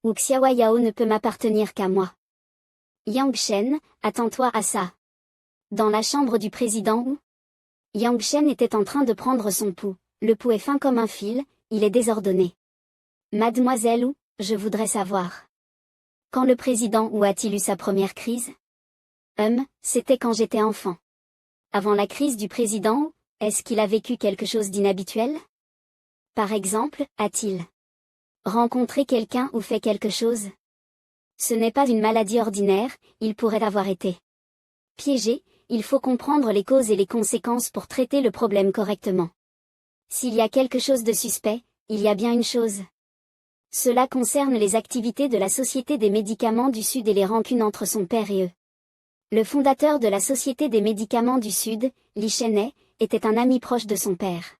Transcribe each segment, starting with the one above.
Wu Xiaoyao ne peut m'appartenir qu'à moi. Yang Shen, attends-toi à ça. Dans la chambre du président Wu, Yang Shen était en train de prendre son pouls. Le pouls est fin comme un fil, il est désordonné. Mademoiselle Wu, je voudrais savoir. Quand le président Wu a-t-il eu sa première crise? C'était quand j'étais enfant. Avant la crise du président Wu, est-ce qu'il a vécu quelque chose d'inhabituel? Par exemple, a-t-il rencontré quelqu'un ou fait quelque chose? Ce n'est pas une maladie ordinaire, il pourrait avoir été piégé, il faut comprendre les causes et les conséquences pour traiter le problème correctement. S'il y a quelque chose de suspect, il y a bien une chose. Cela concerne les activités de la Société des médicaments du Sud et les rancunes entre son père et eux. Le fondateur de la Société des médicaments du Sud, Li Shenhe, était un ami proche de son père.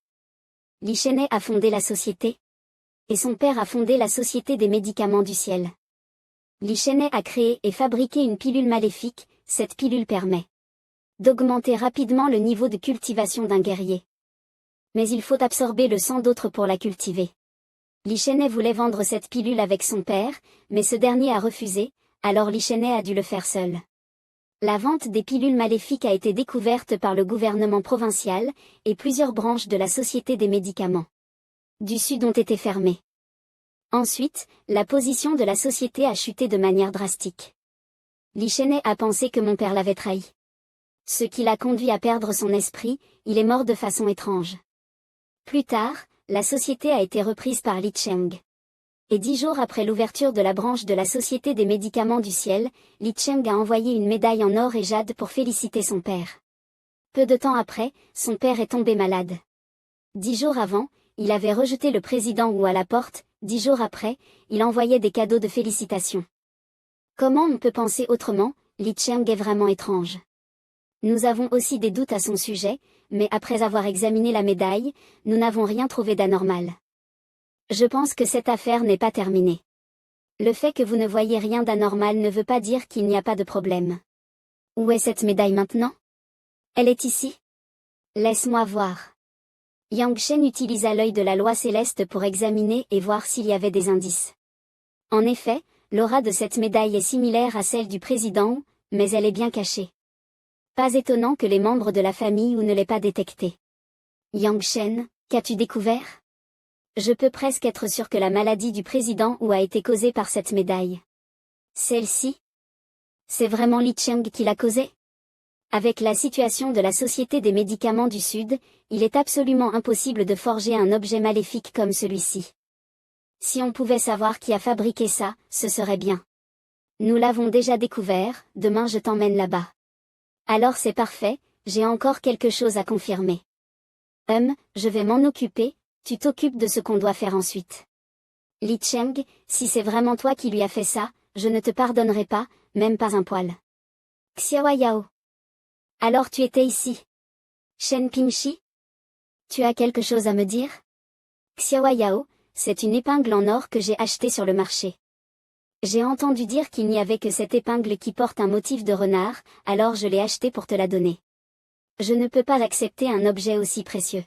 Li Shenhe a fondé la société, et son père a fondé la Société des médicaments du ciel. Li Shenhe a créé et fabriqué une pilule maléfique, cette pilule permet d'augmenter rapidement le niveau de cultivation d'un guerrier. Mais il faut absorber le sang d'autres pour la cultiver. Li Shenhe voulait vendre cette pilule avec son père, mais ce dernier a refusé, alors Li Shenhe a dû le faire seul. La vente des pilules maléfiques a été découverte par le gouvernement provincial, et plusieurs branches de la Société des médicaments du Sud ont été fermées. Ensuite, la position de la société a chuté de manière drastique. Li Shenhe a pensé que mon père l'avait trahi. Ce qui l'a conduit à perdre son esprit, il est mort de façon étrange. Plus tard, la société a été reprise par Li Cheng. Et 10 jours après l'ouverture de la branche de la Société des médicaments du ciel, Li Cheng a envoyé une médaille en or et jade pour féliciter son père. Peu de temps après, son père est tombé malade. 10 jours avant, il avait rejeté le président Wu à la porte, 10 jours après, il envoyait des cadeaux de félicitations. Comment on peut penser autrement, Li Cheng est vraiment étrange. Nous avons aussi des doutes à son sujet, mais après avoir examiné la médaille, nous n'avons rien trouvé d'anormal. Je pense que cette affaire n'est pas terminée. Le fait que vous ne voyez rien d'anormal ne veut pas dire qu'il n'y a pas de problème. Où est cette médaille maintenant? Elle est ici. Laisse-moi voir. Yang Shen utilisa l'œil de la loi céleste pour examiner et voir s'il y avait des indices. En effet, l'aura de cette médaille est similaire à celle du président, mais elle est bien cachée. Pas étonnant que les membres de la famille ou ne l'aient pas détectée. Yang Shen, qu'as-tu découvert? Je peux presque être sûr que la maladie du président Wu a été causée par cette médaille. Celle-ci? C'est vraiment Li Cheng qui l'a causée? Avec la situation de la Société des médicaments du Sud, il est absolument impossible de forger un objet maléfique comme celui-ci. Si on pouvait savoir qui a fabriqué ça, ce serait bien. Nous l'avons déjà découvert, demain je t'emmène là-bas. Alors c'est parfait, j'ai encore quelque chose à confirmer. Je vais m'en occuper, tu t'occupes de ce qu'on doit faire ensuite. Li Cheng, si c'est vraiment toi qui lui as fait ça, je ne te pardonnerai pas, même pas un poil. Xiaoyao. Alors tu étais ici. Shen Pingxi? Tu as quelque chose à me dire? Xiaoyao, c'est une épingle en or que j'ai achetée sur le marché. J'ai entendu dire qu'il n'y avait que cette épingle qui porte un motif de renard, alors je l'ai achetée pour te la donner. Je ne peux pas accepter un objet aussi précieux.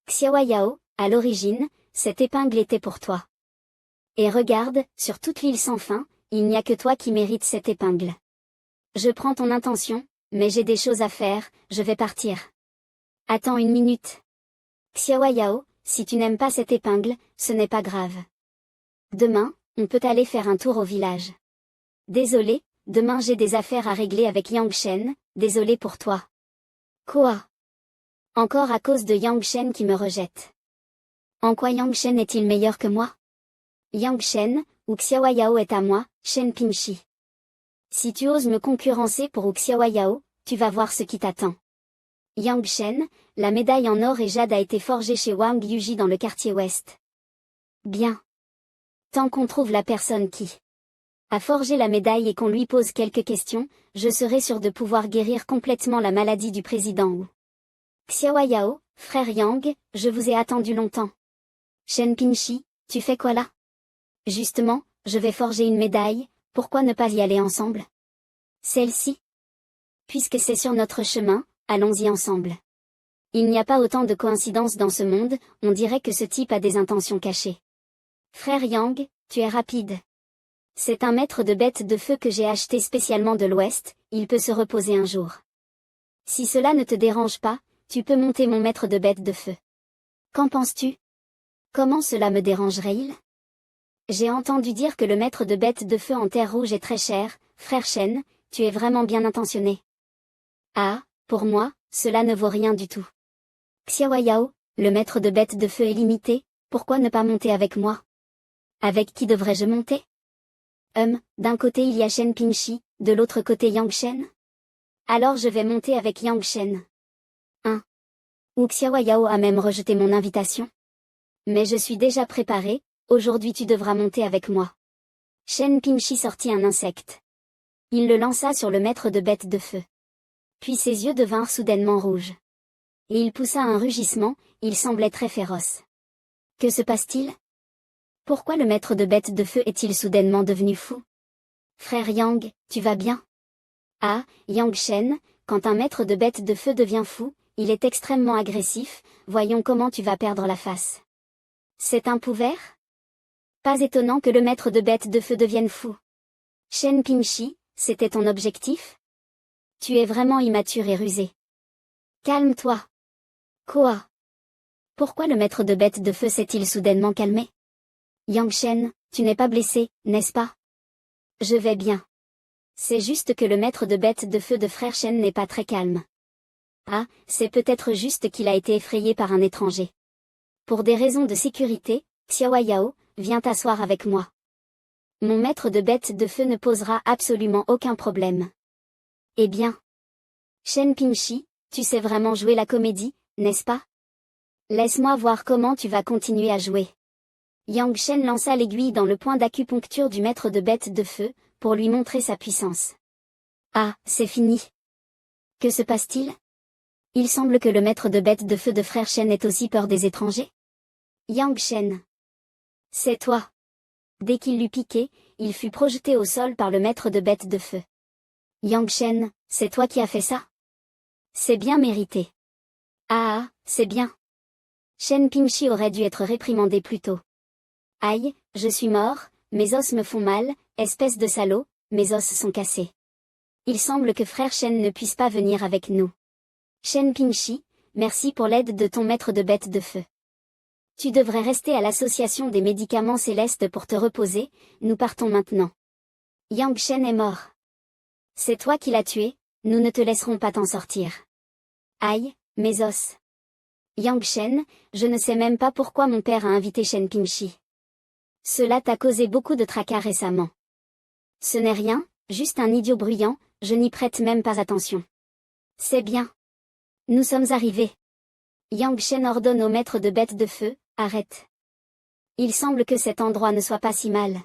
Xiaoyao, à l'origine, cette épingle était pour toi. Et regarde, sur toute l'île sans fin, il n'y a que toi qui mérites cette épingle. Je prends ton intention, mais j'ai des choses à faire, je vais partir. Attends une minute. Xiaoyao, si tu n'aimes pas cette épingle, ce n'est pas grave. Demain, on peut aller faire un tour au village. Désolé, demain j'ai des affaires à régler avec Yang Shen, désolé pour toi. Quoi? Encore à cause de Yang Shen qui me rejette. En quoi Yang Shen est-il meilleur que moi? Yang Shen, ou Xiaoyao est à moi, Shen Pingxi. Si tu oses me concurrencer pour Xiaoyao, tu vas voir ce qui t'attend. Yang Shen, la médaille en or et jade a été forgée chez Wang Yuji dans le quartier ouest. Bien. Tant qu'on trouve la personne qui a forgé la médaille et qu'on lui pose quelques questions, je serai sûr de pouvoir guérir complètement la maladie du président Wu. Xiaoyao, frère Yang, je vous ai attendu longtemps. Shen Pingxi, tu fais quoi là? Justement, je vais forger une médaille, pourquoi ne pas y aller ensemble? Celle-ci? Puisque c'est sur notre chemin, allons-y ensemble. Il n'y a pas autant de coïncidences dans ce monde, on dirait que ce type a des intentions cachées. Frère Yang, tu es rapide. C'est un maître de bête de feu que j'ai acheté spécialement de l'Ouest, il peut se reposer un jour. Si cela ne te dérange pas, tu peux monter mon maître de bête de feu. Qu'en penses-tu? Comment cela me dérangerait-il? J'ai entendu dire que le maître de bête de feu en terre rouge est très cher, frère Shen, tu es vraiment bien intentionné. Ah, pour moi, cela ne vaut rien du tout. Xiao Yao, le maître de bête de feu est limité, pourquoi ne pas monter avec moi? Avec qui devrais-je monter? D'un côté il y a Shen Pingxi, de l'autre côté Yang Shen. Alors je vais monter avec Yang Shen. Ou Xiao Yao a même rejeté mon invitation. Mais je suis déjà préparé, aujourd'hui tu devras monter avec moi. Shen Pingxi sortit un insecte. Il le lança sur le maître de bête de feu. Puis ses yeux devinrent soudainement rouges. Et il poussa un rugissement, il semblait très féroce. Que se passe-t-il? Pourquoi le maître de bête de feu est-il soudainement devenu fou? Frère Yang, tu vas bien? Ah, Yang Shen, quand un maître de bête de feu devient fou, il est extrêmement agressif, voyons comment tu vas perdre la face. C'est un pouvert? Pas étonnant que le maître de bête de feu devienne fou. Shen Pingxi, c'était ton objectif? Tu es vraiment immature et rusé. Calme-toi. Quoi? Pourquoi le maître de bête de feu s'est-il soudainement calmé? Yang Shen, tu n'es pas blessé, n'est-ce pas? Je vais bien. C'est juste que le maître de bête de feu de frère Shen n'est pas très calme. Ah, c'est peut-être juste qu'il a été effrayé par un étranger. Pour des raisons de sécurité, Xiao Yao, viens t'asseoir avec moi. Mon maître de bête de feu ne posera absolument aucun problème. Eh bien. Shen Pingxi, tu sais vraiment jouer la comédie, n'est-ce pas? Laisse-moi voir comment tu vas continuer à jouer. Yang Shen lança l'aiguille dans le point d'acupuncture du maître de bête de feu, pour lui montrer sa puissance. Ah, c'est fini. Que se passe-t-il? Il semble que le maître de bête de feu de frère Shen ait aussi peur des étrangers. Yang Shen. C'est toi. Dès qu'il l'eut piqué, il fut projeté au sol par le maître de bête de feu. Yang Shen, c'est toi qui as fait ça? C'est bien mérité. Ah, c'est bien. Shen Pingxi aurait dû être réprimandé plus tôt. Aïe, je suis mort, mes os me font mal, espèce de salaud, mes os sont cassés. Il semble que frère Shen ne puisse pas venir avec nous. Shen Pingxi, merci pour l'aide de ton maître de bête de feu. Tu devrais rester à l'association des médicaments célestes pour te reposer, nous partons maintenant. Yang Shen est mort. C'est toi qui l'as tué, nous ne te laisserons pas t'en sortir. Aïe, mes os. Yang Shen, je ne sais même pas pourquoi mon père a invité Shen Pingxi. Cela t'a causé beaucoup de tracas récemment. Ce n'est rien, juste un idiot bruyant, je n'y prête même pas attention. C'est bien. Nous sommes arrivés. Yang Shen ordonne au maître de bête de feu, arrête. Il semble que cet endroit ne soit pas si mal.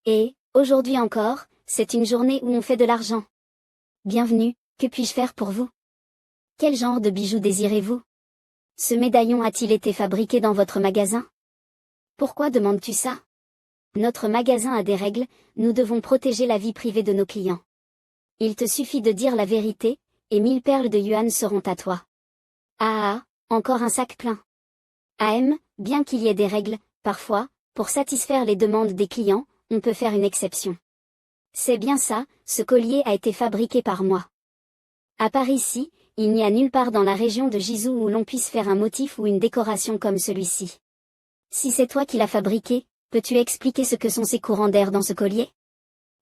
Et, aujourd'hui encore, c'est une journée où on fait de l'argent. Bienvenue, que puis-je faire pour vous? Quel genre de bijoux désirez-vous? Ce médaillon a-t-il été fabriqué dans votre magasin? Pourquoi demandes-tu ça? Notre magasin a des règles, nous devons protéger la vie privée de nos clients. Il te suffit de dire la vérité, et 1000 perles de yuan seront à toi. Ah, encore un sac plein. Bien qu'il y ait des règles, parfois, pour satisfaire les demandes des clients, on peut faire une exception. C'est bien ça, ce collier a été fabriqué par moi. À part ici, il n'y a nulle part dans la région de Jizou où l'on puisse faire un motif ou une décoration comme celui-ci. Si c'est toi qui l'as fabriqué, peux-tu expliquer ce que sont ces courants d'air dans ce collier?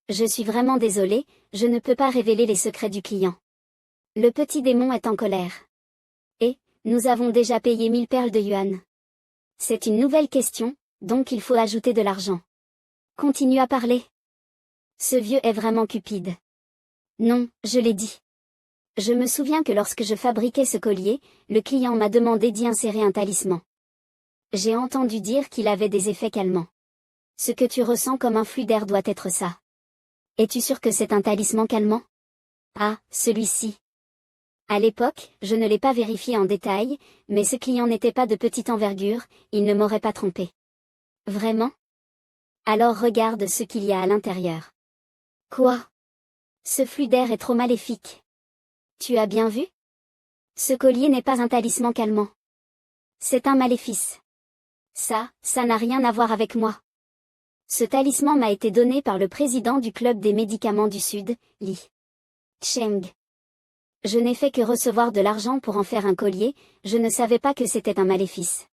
Je suis vraiment désolé, je ne peux pas révéler les secrets du client. Le petit démon est en colère. Et, nous avons déjà payé 1000 perles de yuan. C'est une nouvelle question, donc il faut ajouter de l'argent. Continue à parler. Ce vieux est vraiment cupide. Non, je l'ai dit. Je me souviens que lorsque je fabriquais ce collier, le client m'a demandé d'y insérer un talisman. J'ai entendu dire qu'il avait des effets calmants. Ce que tu ressens comme un flux d'air doit être ça. Es-tu sûr que c'est un talisman calmant? Ah, celui-ci. À l'époque, je ne l'ai pas vérifié en détail, mais ce client n'était pas de petite envergure, il ne m'aurait pas trompé. Vraiment? Alors regarde ce qu'il y a à l'intérieur. Quoi? Ce flux d'air est trop maléfique. Tu as bien vu? Ce collier n'est pas un talisman calmant. C'est un maléfice. Ça n'a rien à voir avec moi. Ce talisman m'a été donné par le président du club des médicaments du Sud, Li Cheng. Je n'ai fait que recevoir de l'argent pour en faire un collier, je ne savais pas que c'était un maléfice.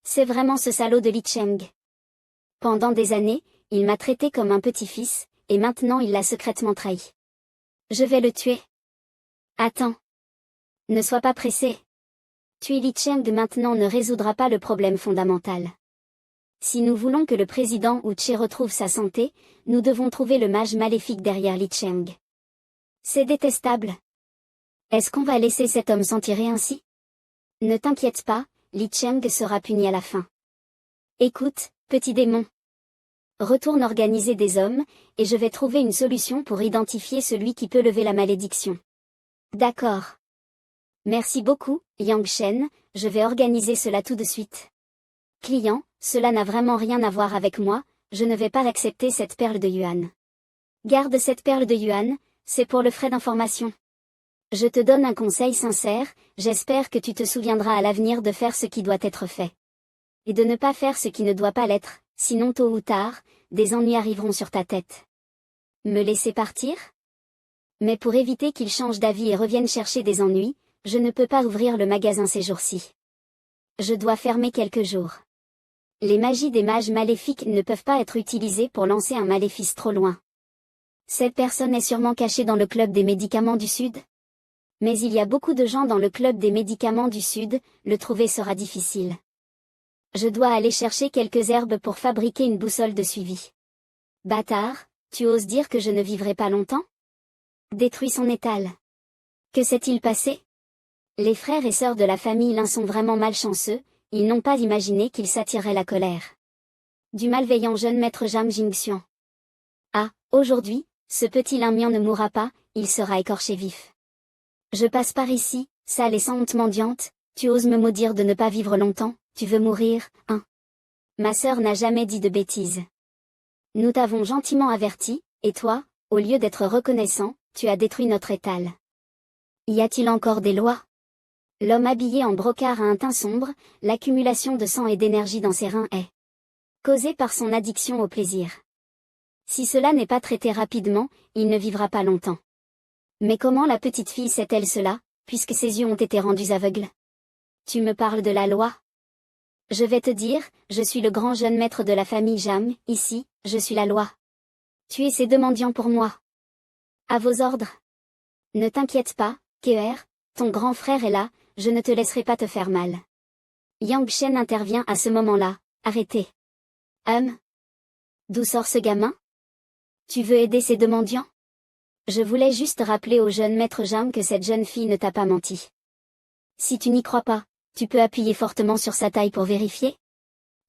C'est vraiment ce salaud de Li Cheng. Pendant des années, il m'a traité comme un petit-fils, et maintenant il l'a secrètement trahi. Je vais le tuer. Attends. Ne sois pas pressé. Tuer Li Cheng maintenant ne résoudra pas le problème fondamental. Si nous voulons que le président Wu-Che retrouve sa santé, nous devons trouver le mage maléfique derrière Li Cheng. C'est détestable. Est-ce qu'on va laisser cet homme s'en tirer ainsi? Ne t'inquiète pas, Li Cheng sera puni à la fin. Écoute, petit démon. Retourne organiser des hommes, et je vais trouver une solution pour identifier celui qui peut lever la malédiction. D'accord. Merci beaucoup, Yang Shen, je vais organiser cela tout de suite. Client, cela n'a vraiment rien à voir avec moi, je ne vais pas accepter cette perle de yuan. Garde cette perle de yuan, c'est pour le frais d'information. Je te donne un conseil sincère, j'espère que tu te souviendras à l'avenir de faire ce qui doit être fait. Et de ne pas faire ce qui ne doit pas l'être, sinon tôt ou tard, des ennuis arriveront sur ta tête. Me laisser partir? Mais pour éviter qu'il change d'avis et revienne chercher des ennuis, je ne peux pas ouvrir le magasin ces jours-ci. Je dois fermer quelques jours. Les magies des mages maléfiques ne peuvent pas être utilisées pour lancer un maléfice trop loin. Cette personne est sûrement cachée dans le club des médicaments du Sud. Mais il y a beaucoup de gens dans le club des médicaments du Sud, le trouver sera difficile. Je dois aller chercher quelques herbes pour fabriquer une boussole de suivi. Bâtard, tu oses dire que je ne vivrai pas longtemps? Détruis son étal. Que s'est-il passé? Les frères et sœurs de la famille Lin sont vraiment malchanceux, ils n'ont pas imaginé qu'ils s'attireraient la colère du malveillant jeune maître Jam Jingxian. Ah, aujourd'hui, ce petit Lin Mian ne mourra pas, il sera écorché vif. Je passe par ici, sale et sans honte mendiante, tu oses me maudire de ne pas vivre longtemps, tu veux mourir, hein? Ma sœur n'a jamais dit de bêtises. Nous t'avons gentiment averti, et toi, au lieu d'être reconnaissant, tu as détruit notre étal. Y a-t-il encore des lois? L'homme habillé en brocart a un teint sombre, l'accumulation de sang et d'énergie dans ses reins est causée par son addiction au plaisir. Si cela n'est pas traité rapidement, il ne vivra pas longtemps. Mais comment la petite fille sait-elle cela, puisque ses yeux ont été rendus aveugles? Tu me parles de la loi? Je vais te dire, je suis le grand jeune maître de la famille Jam, ici, je suis la loi. Tuez ces deux mendiants pour moi. À vos ordres. Ne t'inquiète pas, Keer, ton grand frère est là, je ne te laisserai pas te faire mal. Yang Shen intervient à ce moment-là, arrêtez. D'où sort ce gamin? Tu veux aider ces deux mendiants? Je voulais juste rappeler au jeune maître Jam que cette jeune fille ne t'a pas menti. Si tu n'y crois pas, tu peux appuyer fortement sur sa taille pour vérifier?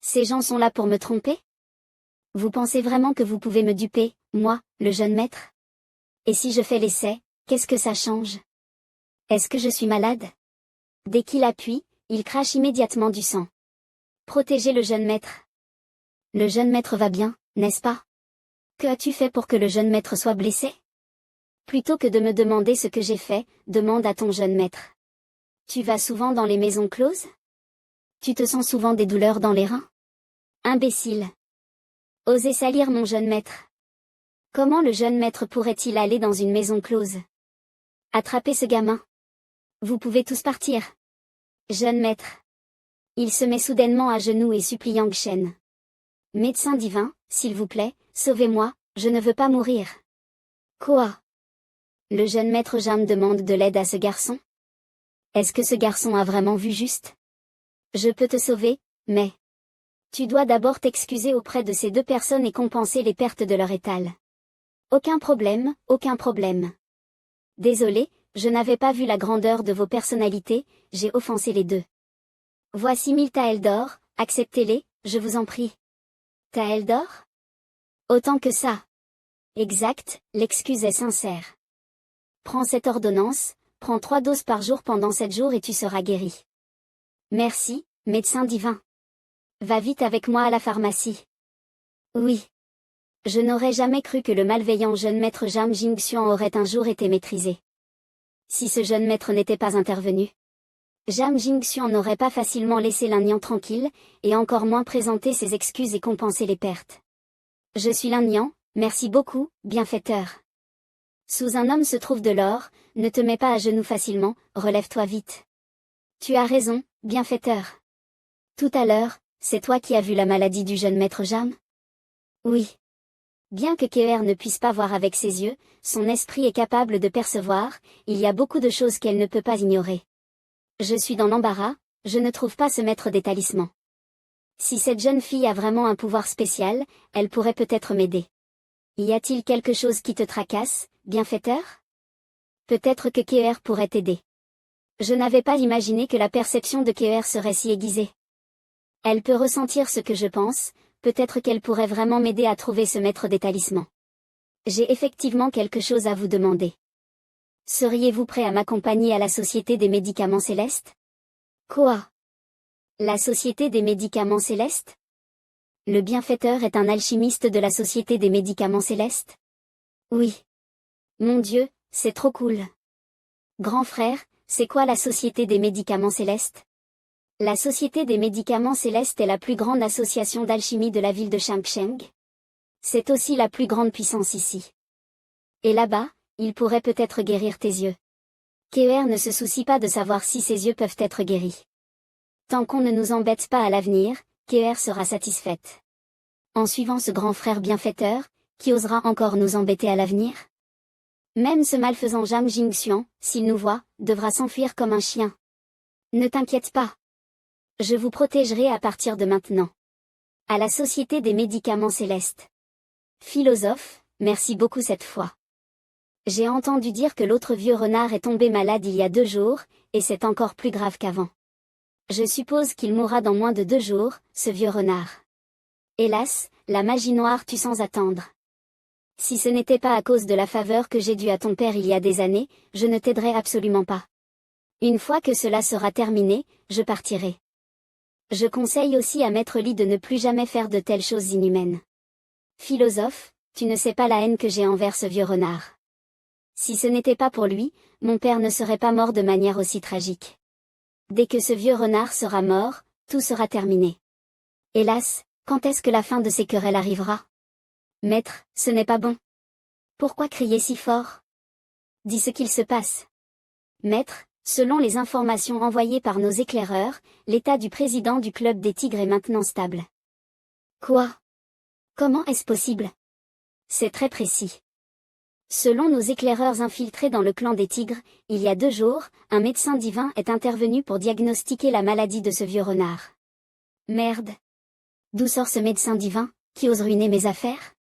Ces gens sont là pour me tromper? Vous pensez vraiment que vous pouvez me duper, moi, le jeune maître? Et si je fais l'essai, qu'est-ce que ça change? Est-ce que je suis malade? Dès qu'il appuie, il crache immédiatement du sang. Protégez le jeune maître. Le jeune maître va bien, n'est-ce pas? Que as-tu fait pour que le jeune maître soit blessé? Plutôt que de me demander ce que j'ai fait, demande à ton jeune maître. Tu vas souvent dans les maisons closes? Tu te sens souvent des douleurs dans les reins? Imbécile. Osez salir mon jeune maître. Comment le jeune maître pourrait-il aller dans une maison close? Attrapez ce gamin. Vous pouvez tous partir. Jeune maître. Il se met soudainement à genoux et supplie Yang Shen. Médecin divin, s'il vous plaît, sauvez-moi, je ne veux pas mourir. Quoi? Le jeune maître Jam demande de l'aide à ce garçon? Est-ce que ce garçon a vraiment vu juste? Je peux te sauver, mais tu dois d'abord t'excuser auprès de ces deux personnes et compenser les pertes de leur étal. Aucun problème, aucun problème. Désolé, je n'avais pas vu la grandeur de vos personnalités, j'ai offensé les deux. Voici 1000 taels d'or, acceptez-les, je vous en prie. Taels d'or? Autant que ça. Exact, l'excuse est sincère. Prends cette ordonnance, prends 3 doses par jour pendant 7 jours et tu seras guéri. Merci, médecin divin. Va vite avec moi à la pharmacie. Oui. Je n'aurais jamais cru que le malveillant jeune maître Jam Jingxian aurait un jour été maîtrisé. Si ce jeune maître n'était pas intervenu, Jam Jingxian n'aurait pas facilement laissé l'Indien tranquille, et encore moins présenté ses excuses et compensé les pertes. Je suis Lin Niang, merci beaucoup, bienfaiteur. Sous un homme se trouve de l'or, ne te mets pas à genoux facilement, relève-toi vite. Tu as raison, bienfaiteur. Tout à l'heure, c'est toi qui as vu la maladie du jeune maître Jam? Oui. Bien que Keer ne puisse pas voir avec ses yeux, son esprit est capable de percevoir, il y a beaucoup de choses qu'elle ne peut pas ignorer. Je suis dans l'embarras, je ne trouve pas ce maître des talismans. Si cette jeune fille a vraiment un pouvoir spécial, elle pourrait peut-être m'aider. Y a-t-il quelque chose qui te tracasse, bienfaiteur? Peut-être que Keer pourrait t'aider. Je n'avais pas imaginé que la perception de Keer serait si aiguisée. Elle peut ressentir ce que je pense, peut-être qu'elle pourrait vraiment m'aider à trouver ce maître des talismans. J'ai effectivement quelque chose à vous demander. Seriez-vous prêt à m'accompagner à la Société des Médicaments Célestes? Quoi? La Société des Médicaments Célestes? Le bienfaiteur est un alchimiste de la Société des Médicaments Célestes? Oui. Mon Dieu, c'est trop cool. Grand frère, c'est quoi la Société des Médicaments Célestes? La Société des Médicaments Célestes est la plus grande association d'alchimie de la ville de Changcheng. C'est aussi la plus grande puissance ici. Et là-bas, il pourrait peut-être guérir tes yeux. Keer ne se soucie pas de savoir si ses yeux peuvent être guéris. Tant qu'on ne nous embête pas à l'avenir, Keer sera satisfaite. En suivant ce grand frère bienfaiteur, qui osera encore nous embêter à l'avenir? Même ce malfaisant Jam Jingxian, s'il nous voit, devra s'enfuir comme un chien. Ne t'inquiète pas. Je vous protégerai à partir de maintenant. À la Société des Médicaments Célestes. Philosophe, merci beaucoup cette fois. J'ai entendu dire que l'autre vieux renard est tombé malade il y a 2 jours, et c'est encore plus grave qu'avant. Je suppose qu'il mourra dans moins de 2 jours, ce vieux renard. Hélas, la magie noire tue sans attendre. Si ce n'était pas à cause de la faveur que j'ai due à ton père il y a des années, je ne t'aiderais absolument pas. Une fois que cela sera terminé, je partirai. Je conseille aussi à Maître Li de ne plus jamais faire de telles choses inhumaines. Philosophe, tu ne sais pas la haine que j'ai envers ce vieux renard. Si ce n'était pas pour lui, mon père ne serait pas mort de manière aussi tragique. Dès que ce vieux renard sera mort, tout sera terminé. Hélas, quand est-ce que la fin de ces querelles arrivera? Maître, ce n'est pas bon. Pourquoi crier si fort? Dis ce qu'il se passe. Maître, selon les informations envoyées par nos éclaireurs, l'état du président du club des tigres est maintenant stable. Quoi? Comment est-ce possible? C'est très précis. Selon nos éclaireurs infiltrés dans le clan des tigres, il y a 2 jours, un médecin divin est intervenu pour diagnostiquer la maladie de ce vieux renard. Merde. D'où sort ce médecin divin, qui ose ruiner mes affaires?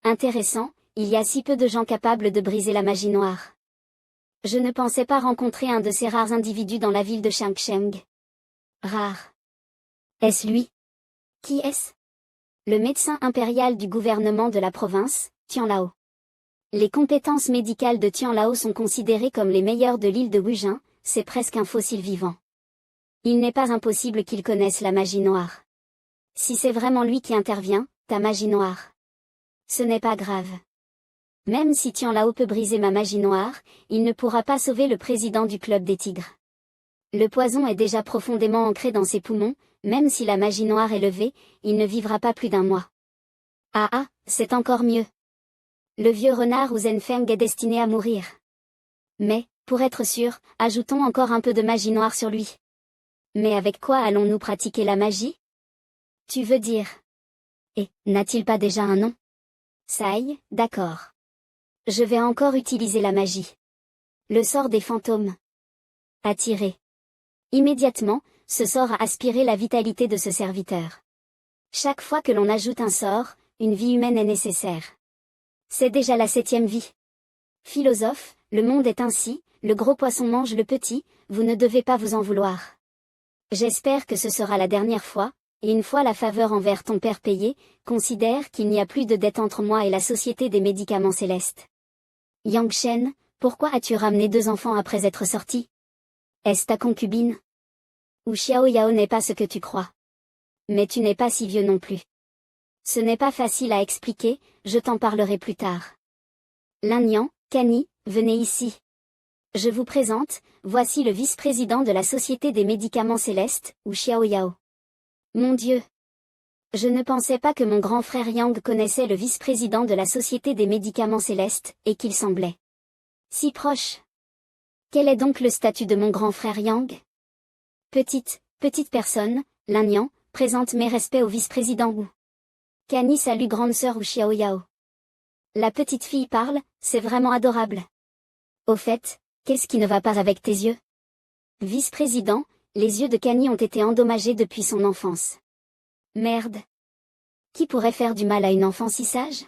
Intéressant, il y a si peu de gens capables de briser la magie noire. Je ne pensais pas rencontrer un de ces rares individus dans la ville de Changcheng. Rare. Est-ce lui? Qui est-ce? Le médecin impérial du gouvernement de la province, Tianlao. Les compétences médicales de Tianlao sont considérées comme les meilleures de l'île de Wujin, c'est presque un fossile vivant. Il n'est pas impossible qu'il connaisse la magie noire. Si c'est vraiment lui qui intervient, ta magie noire. Ce n'est pas grave. Même si Tianlao peut briser ma magie noire, il ne pourra pas sauver le président du club des tigres. Le poison est déjà profondément ancré dans ses poumons, même si la magie noire est levée, il ne vivra pas plus d'1 mois. Ah, c'est encore mieux. Le vieux renard ou Zhenfeng est destiné à mourir. Mais, pour être sûr, ajoutons encore un peu de magie noire sur lui. Mais avec quoi allons-nous pratiquer la magie? Tu veux dire? Et, n'a-t-il pas déjà un nom? Sai, d'accord. Je vais encore utiliser la magie. Le sort des fantômes. Attirer. Immédiatement, ce sort a aspiré la vitalité de ce serviteur. Chaque fois que l'on ajoute un sort, une vie humaine est nécessaire. C'est déjà la 7e vie. Philosophe, le monde est ainsi, le gros poisson mange le petit, vous ne devez pas vous en vouloir. J'espère que ce sera la dernière fois, et une fois la faveur envers ton père payée, considère qu'il n'y a plus de dette entre moi et la Société des Médicaments Célestes. Yangshen, pourquoi as-tu ramené 2 enfants après être sorti? Est-ce ta concubine? Ou Xiao Yao n'est pas ce que tu crois. Mais tu n'es pas si vieux non plus. Ce n'est pas facile à expliquer, je t'en parlerai plus tard. Lin Niang, Kani, venez ici. Je vous présente, voici le vice-président de la Société des Médicaments Célestes, ou Xiao Yao. Mon Dieu! Je ne pensais pas que mon grand frère Yang connaissait le vice-président de la Société des médicaments célestes, et qu'il semblait si proche. Quel est donc le statut de mon grand frère Yang? Petite personne, Lin Yan, présente mes respects au vice-président Wu. Kani salue grande sœur Wu Xiaoyao. La petite fille parle, c'est vraiment adorable. Au fait, qu'est-ce qui ne va pas avec tes yeux? Vice-président, les yeux de Kani ont été endommagés depuis son enfance. Merde. Qui pourrait faire du mal à une enfant si sage?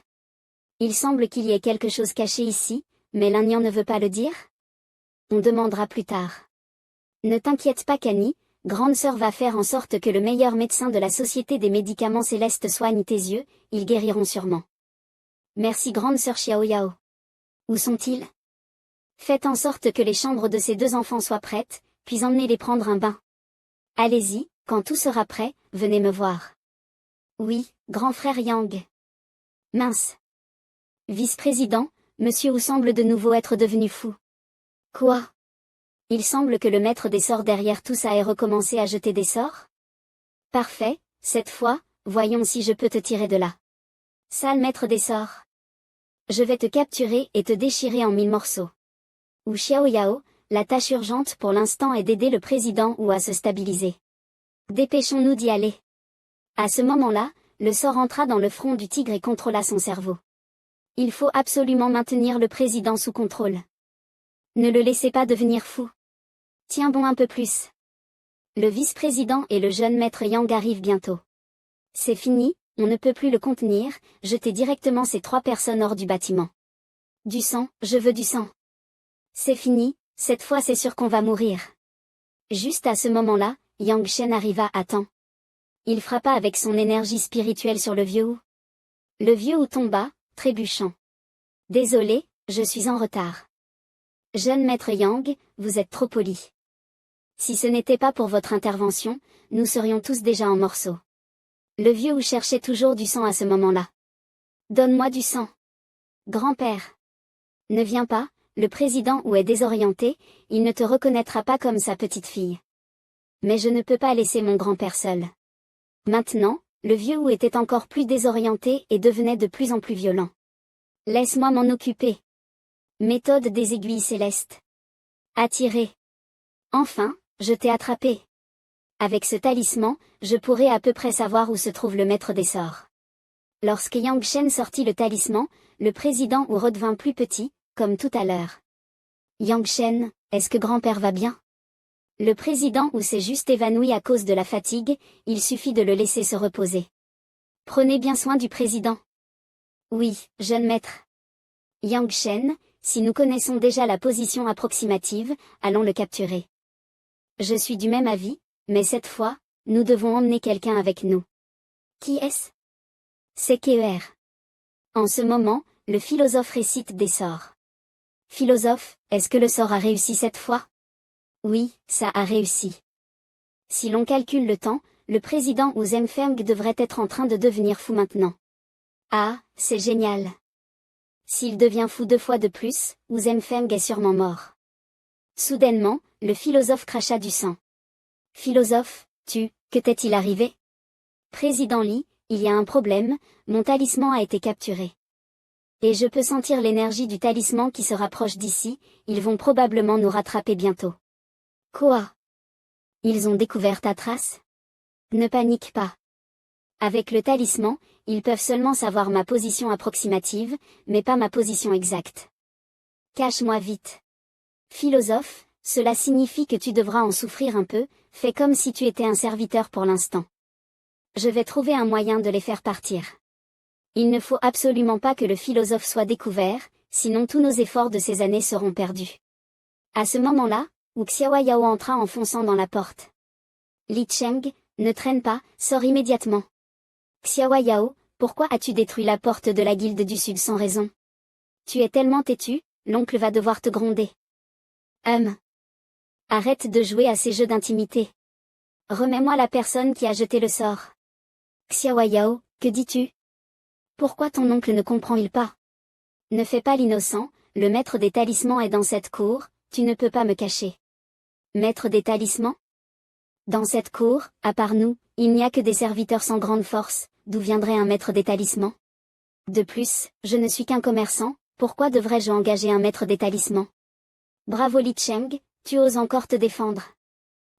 Il semble qu'il y ait quelque chose caché ici, mais Lin Yan ne veut pas le dire? On demandera plus tard. Ne t'inquiète pas Kani, grande sœur va faire en sorte que le meilleur médecin de la Société des médicaments célestes soigne tes yeux, ils guériront sûrement. Merci grande sœur Xiaoyao. Où sont-ils? Faites en sorte que les chambres de ces deux enfants soient prêtes, puis emmenez-les prendre un bain. Allez-y, quand tout sera prêt, venez me voir. Oui, grand frère Yang. Mince. Vice-président, monsieur Wu semble de nouveau être devenu fou. Quoi? Il semble que le maître des sorts derrière tout ça ait recommencé à jeter des sorts? Parfait, cette fois, voyons si je peux te tirer de là. Sale maître des sorts. Je vais te capturer et te déchirer en 1000 morceaux. Wu Xiaoyao, la tâche urgente pour l'instant est d'aider le président Wu à se stabiliser. Dépêchons-nous d'y aller. À ce moment-là, le sort entra dans le front du tigre et contrôla son cerveau. Il faut absolument maintenir le président sous contrôle. Ne le laissez pas devenir fou. Tiens bon un peu plus. Le vice-président et le jeune maître Yang arrivent bientôt. C'est fini, on ne peut plus le contenir, jetez directement ces trois personnes hors du bâtiment. Du sang, je veux du sang. C'est fini, cette fois c'est sûr qu'on va mourir. Juste à ce moment-là, Yang Shen arriva à temps. Il frappa avec son énergie spirituelle sur le vieux Wu. Le vieux Wu tomba, trébuchant. Désolé, je suis en retard. Jeune maître Yang, vous êtes trop poli. Si ce n'était pas pour votre intervention, nous serions tous déjà en morceaux. Le vieux Wu cherchait toujours du sang à ce moment-là. Donne-moi du sang. Grand-père. Ne viens pas, le président Wu est désorienté, il ne te reconnaîtra pas comme sa petite fille. Mais je ne peux pas laisser mon grand-père seul. Maintenant, le vieux Wu était encore plus désorienté et devenait de plus en plus violent. Laisse-moi m'en occuper. Méthode des aiguilles célestes. Attirer. Enfin, je t'ai attrapé. Avec ce talisman, je pourrai à peu près savoir où se trouve le maître des sorts. Lorsque Yang Shen sortit le talisman, le président Wu redevint plus petit, comme tout à l'heure. Yang Shen, est-ce que grand-père va bien? Le président Wu s'est juste évanoui à cause de la fatigue, il suffit de le laisser se reposer. Prenez bien soin du président. Oui, jeune maître. Yang Shen, si nous connaissons déjà la position approximative, allons le capturer. Je suis du même avis, mais cette fois, nous devons emmener quelqu'un avec nous. Qui est-ce? C'est Ker. En ce moment, le philosophe récite des sorts. Philosophe, est-ce que le sort a réussi cette fois? Oui, ça a réussi. Si l'on calcule le temps, le président Wu Zhengfeng devrait être en train de devenir fou maintenant. Ah, c'est génial. S'il devient fou 2 fois de plus, Wu Zhengfeng est sûrement mort. Soudainement, le philosophe cracha du sang. Philosophe, que t'est-il arrivé? Président Li, il y a un problème, mon talisman a été capturé. Et je peux sentir l'énergie du talisman qui se rapproche d'ici, ils vont probablement nous rattraper bientôt. Quoi? Ils ont découvert ta trace? Ne panique pas. Avec le talisman, ils peuvent seulement savoir ma position approximative, mais pas ma position exacte. Cache-moi vite. Philosophe, cela signifie que tu devras en souffrir un peu, fais comme si tu étais un serviteur pour l'instant. Je vais trouver un moyen de les faire partir. Il ne faut absolument pas que le philosophe soit découvert, sinon tous nos efforts de ces années seront perdus. À ce moment-là, Wu Xiaoyao entra en fonçant dans la porte. Li Cheng, ne traîne pas, sors immédiatement. Xiaoyao, pourquoi as-tu détruit la porte de la guilde du Sud sans raison? Tu es tellement têtu, l'oncle va devoir te gronder. Arrête de jouer à ces jeux d'intimité. Remets-moi la personne qui a jeté le sort. Xiaoyao, que dis-tu? Pourquoi ton oncle ne comprend-il pas? Ne fais pas l'innocent, le maître des talismans est dans cette cour, tu ne peux pas me cacher. Maître des talismans? Dans cette cour, à part nous, il n'y a que des serviteurs sans grande force, d'où viendrait un maître des talismans? De plus, je ne suis qu'un commerçant, pourquoi devrais-je engager un maître des talismans? Bravo Li Cheng, tu oses encore te défendre.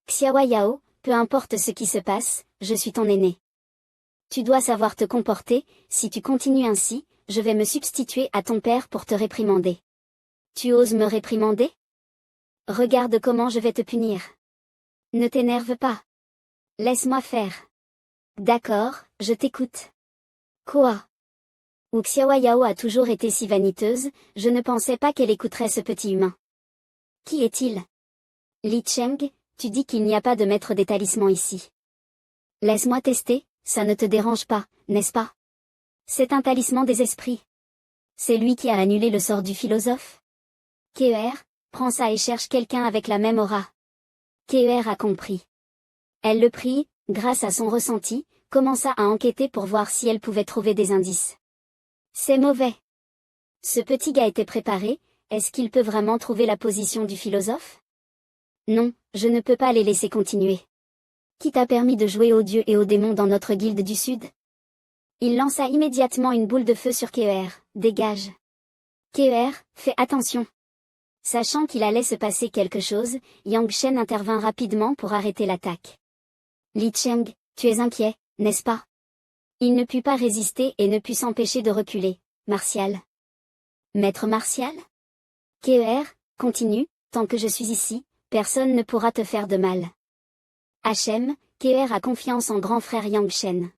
Xiao Yao, peu importe ce qui se passe, je suis ton aîné. Tu dois savoir te comporter, si tu continues ainsi, je vais me substituer à ton père pour te réprimander. Tu oses me réprimander? Regarde comment je vais te punir. Ne t'énerve pas. Laisse-moi faire. D'accord, je t'écoute. Quoi? Ou Xiao Yao a toujours été si vaniteuse, je ne pensais pas qu'elle écouterait ce petit humain. Qui est-il? Li Cheng, tu dis qu'il n'y a pas de maître des talismans ici. Laisse-moi tester, ça ne te dérange pas, n'est-ce pas? C'est un talisman des esprits. C'est lui qui a annulé le sort du philosophe. Keer, prends ça et cherche quelqu'un avec la même aura. Keer a compris. Elle le prit, grâce à son ressenti, commença à enquêter pour voir si elle pouvait trouver des indices. C'est mauvais. Ce petit gars était préparé, est-ce qu'il peut vraiment trouver la position du philosophe? Non, je ne peux pas les laisser continuer. Qui t'a permis de jouer aux dieux et aux démons dans notre guilde du Sud? Il lança immédiatement une boule de feu sur Keer, dégage. Keer, fais attention. Sachant qu'il allait se passer quelque chose, Yang Shen intervint rapidement pour arrêter l'attaque. Li Cheng, tu es inquiet, n'est-ce pas? Il ne put pas résister et ne put s'empêcher de reculer. Martial. Maître Martial? Keer, continue, tant que je suis ici, personne ne pourra te faire de mal. Hachem, Keer a confiance en grand frère Yang Shen.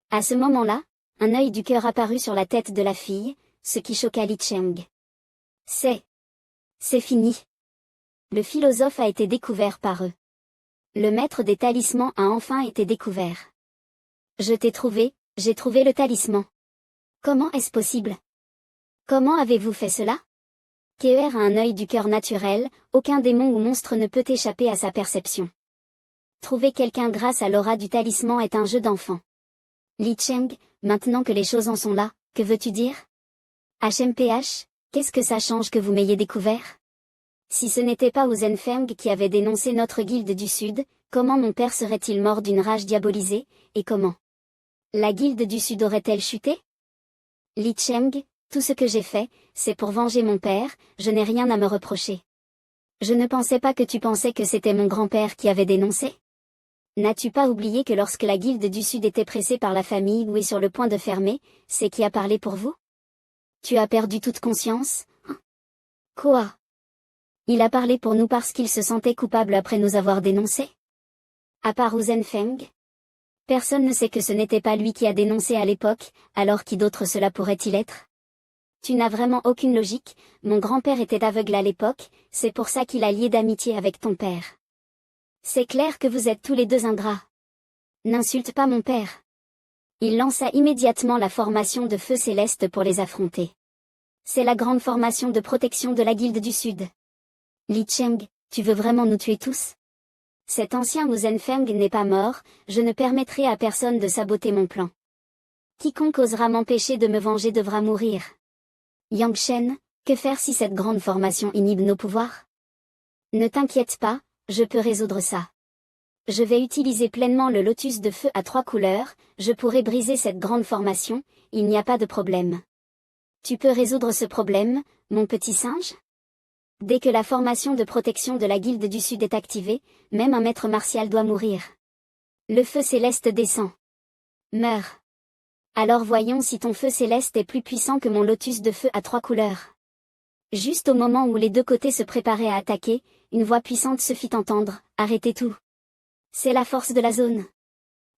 À ce moment-là, un œil du cœur apparut sur la tête de la fille, ce qui choqua Li Cheng. C'est fini. Le philosophe a été découvert par eux. Le maître des talismans a enfin été découvert. Je t'ai trouvé, j'ai trouvé le talisman. Comment est-ce possible? Comment avez-vous fait cela? Keer a un œil du cœur naturel, aucun démon ou monstre ne peut échapper à sa perception. Trouver quelqu'un grâce à l'aura du talisman est un jeu d'enfant. Li Cheng, maintenant que les choses en sont là, que veux-tu dire? HMPH, qu'est-ce que ça change que vous m'ayez découvert? Si ce n'était pas Wu Zhenfeng qui avait dénoncé notre guilde du Sud, comment mon père serait-il mort d'une rage diabolisée, et comment? La guilde du Sud aurait-elle chuté? Li Cheng, tout ce que j'ai fait, c'est pour venger mon père, je n'ai rien à me reprocher. Je ne pensais pas que tu pensais que c'était mon grand-père qui avait dénoncé? N'as-tu pas oublié que lorsque la guilde du Sud était pressée par la famille ou est sur le point de fermer, c'est qui a parlé pour vous? Tu as perdu toute conscience? Quoi? Il a parlé pour nous parce qu'il se sentait coupable après nous avoir dénoncés? À part Wu Zhenfeng? Personne ne sait que ce n'était pas lui qui a dénoncé à l'époque, alors qui d'autre cela pourrait-il être? Tu n'as vraiment aucune logique, mon grand-père était aveugle à l'époque, c'est pour ça qu'il a lié d'amitié avec ton père. C'est clair que vous êtes tous les deux ingrats. N'insulte pas mon père. Il lança immédiatement la formation de feu céleste pour les affronter. C'est la grande formation de protection de la guilde du Sud. Li Cheng, tu veux vraiment nous tuer tous? Cet ancien Wu Zhenfeng n'est pas mort, je ne permettrai à personne de saboter mon plan. Quiconque osera m'empêcher de me venger devra mourir. Yang Shen, que faire si cette grande formation inhibe nos pouvoirs? Ne t'inquiète pas, je peux résoudre ça. Je vais utiliser pleinement le lotus de feu à 3 couleurs, je pourrai briser cette grande formation, il n'y a pas de problème. Tu peux résoudre ce problème, mon petit singe? Dès que la formation de protection de la guilde du Sud est activée, même un maître martial doit mourir. Le feu céleste descend. Meurs. Alors voyons si ton feu céleste est plus puissant que mon lotus de feu à 3 couleurs. Juste au moment où les deux côtés se préparaient à attaquer, une voix puissante se fit entendre, arrêtez tout. C'est la force de la zone.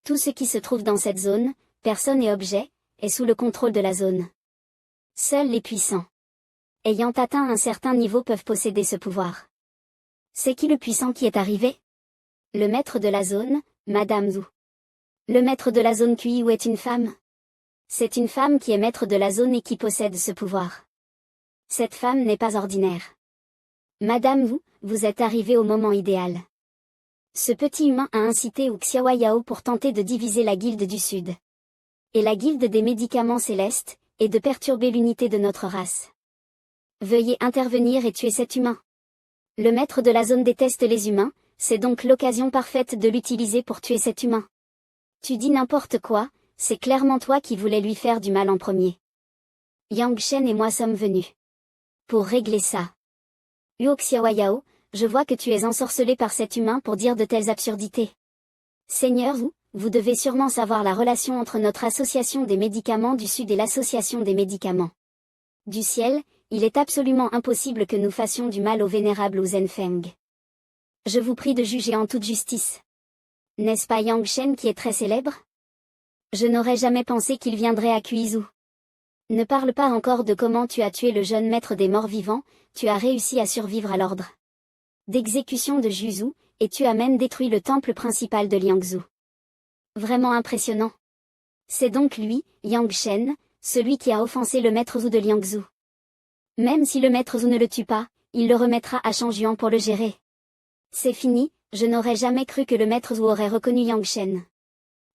Tout ce qui se trouve dans cette zone, personne et objet, est sous le contrôle de la zone. Seuls les puissants, ayant atteint un certain niveau peuvent posséder ce pouvoir. C'est qui le puissant qui est arrivé? Le maître de la zone, Madame Zhu. Le maître de la zone QI ou est une femme? C'est une femme qui est maître de la zone et qui possède ce pouvoir. Cette femme n'est pas ordinaire. Madame Wu, vous êtes arrivée au moment idéal. Ce petit humain a incité Wu Xiaoyao pour tenter de diviser la guilde du Sud. Et la guilde des médicaments célestes, et de perturber l'unité de notre race. Veuillez intervenir et tuer cet humain. Le maître de la zone déteste les humains, c'est donc l'occasion parfaite de l'utiliser pour tuer cet humain. Tu dis n'importe quoi, c'est clairement toi qui voulais lui faire du mal en premier. Yang Shen et moi sommes venus pour régler ça. Huo Xiaoyao, je vois que tu es ensorcelé par cet humain pour dire de telles absurdités. Seigneur Wu, vous devez sûrement savoir la relation entre notre association des médicaments du Sud et l'association des médicaments du Ciel. Il est absolument impossible que nous fassions du mal au vénérable Wu Zhenfeng. Je vous prie de juger en toute justice. N'est-ce pas Yang Shen qui est très célèbre? Je n'aurais jamais pensé qu'il viendrait à Kuizhou. Ne parle pas encore de comment tu as tué le jeune maître des morts vivants, tu as réussi à survivre à l'ordre d'exécution de Juzhu, et tu as même détruit le temple principal de Liangzhou. Vraiment impressionnant. C'est donc lui, Yang Shen, celui qui a offensé le maître Zhu de Liangzhou. Même si le maître Zhu ne le tue pas, il le remettra à Shangjuan pour le gérer. C'est fini, je n'aurais jamais cru que le maître Zhu aurait reconnu Yang Shen.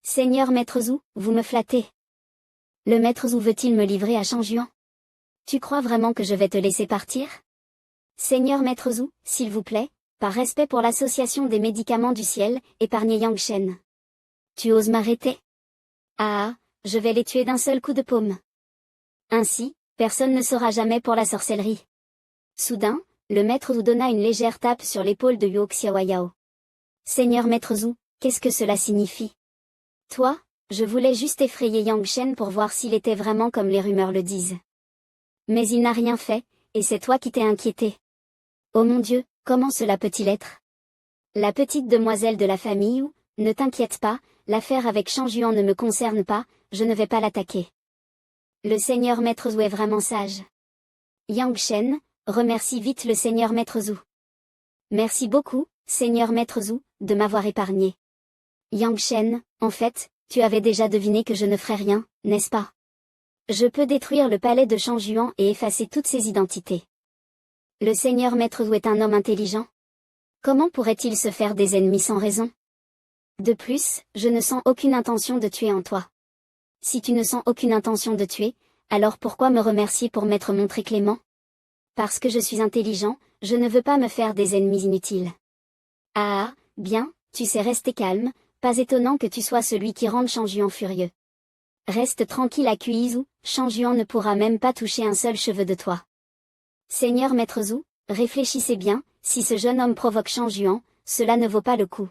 Seigneur maître Zhu, vous me flattez. Le maître Zhu veut-il me livrer à Shangjuan? Tu crois vraiment que je vais te laisser partir? Seigneur maître Zhu, s'il vous plaît, par respect pour l'association des médicaments du ciel, épargnez Yang Shen. Tu oses m'arrêter? Ah, je vais les tuer d'un seul coup de paume. Ainsi, personne ne saura jamais pour la sorcellerie. Soudain, le maître Zhu donna une légère tape sur l'épaule de Huo Xiaoyao. Seigneur maître Zhu, qu'est-ce que cela signifie? Toi, je voulais juste effrayer Yang Shen pour voir s'il était vraiment comme les rumeurs le disent. Mais il n'a rien fait, et c'est toi qui t'es inquiété. Oh mon Dieu, comment cela peut-il être? La petite demoiselle de la famille Wu, ne t'inquiète pas, l'affaire avec Shangjuan ne me concerne pas, je ne vais pas l'attaquer. Le seigneur maître Zhu est vraiment sage. Yang Shen, remercie vite le seigneur maître Zhu. Merci beaucoup, seigneur maître Zhu, de m'avoir épargné. Yang Shen, en fait, tu avais déjà deviné que je ne ferais rien, n'est-ce pas? Je peux détruire le palais de Shangjuan et effacer toutes ses identités. Le seigneur maître Zhu est un homme intelligent. Comment pourrait-il se faire des ennemis sans raison? De plus, je ne sens aucune intention de tuer en toi. Si tu ne sens aucune intention de tuer, alors pourquoi me remercier pour m'être montré clément? Parce que je suis intelligent, je ne veux pas me faire des ennemis inutiles. Ah, bien, tu sais rester calme, pas étonnant que tu sois celui qui rende Shangjuan furieux. Reste tranquille à Kuizhou, Shangjuan ne pourra même pas toucher un seul cheveu de toi. Seigneur maître Zhu, réfléchissez bien, si ce jeune homme provoque Shangjuan, cela ne vaut pas le coup.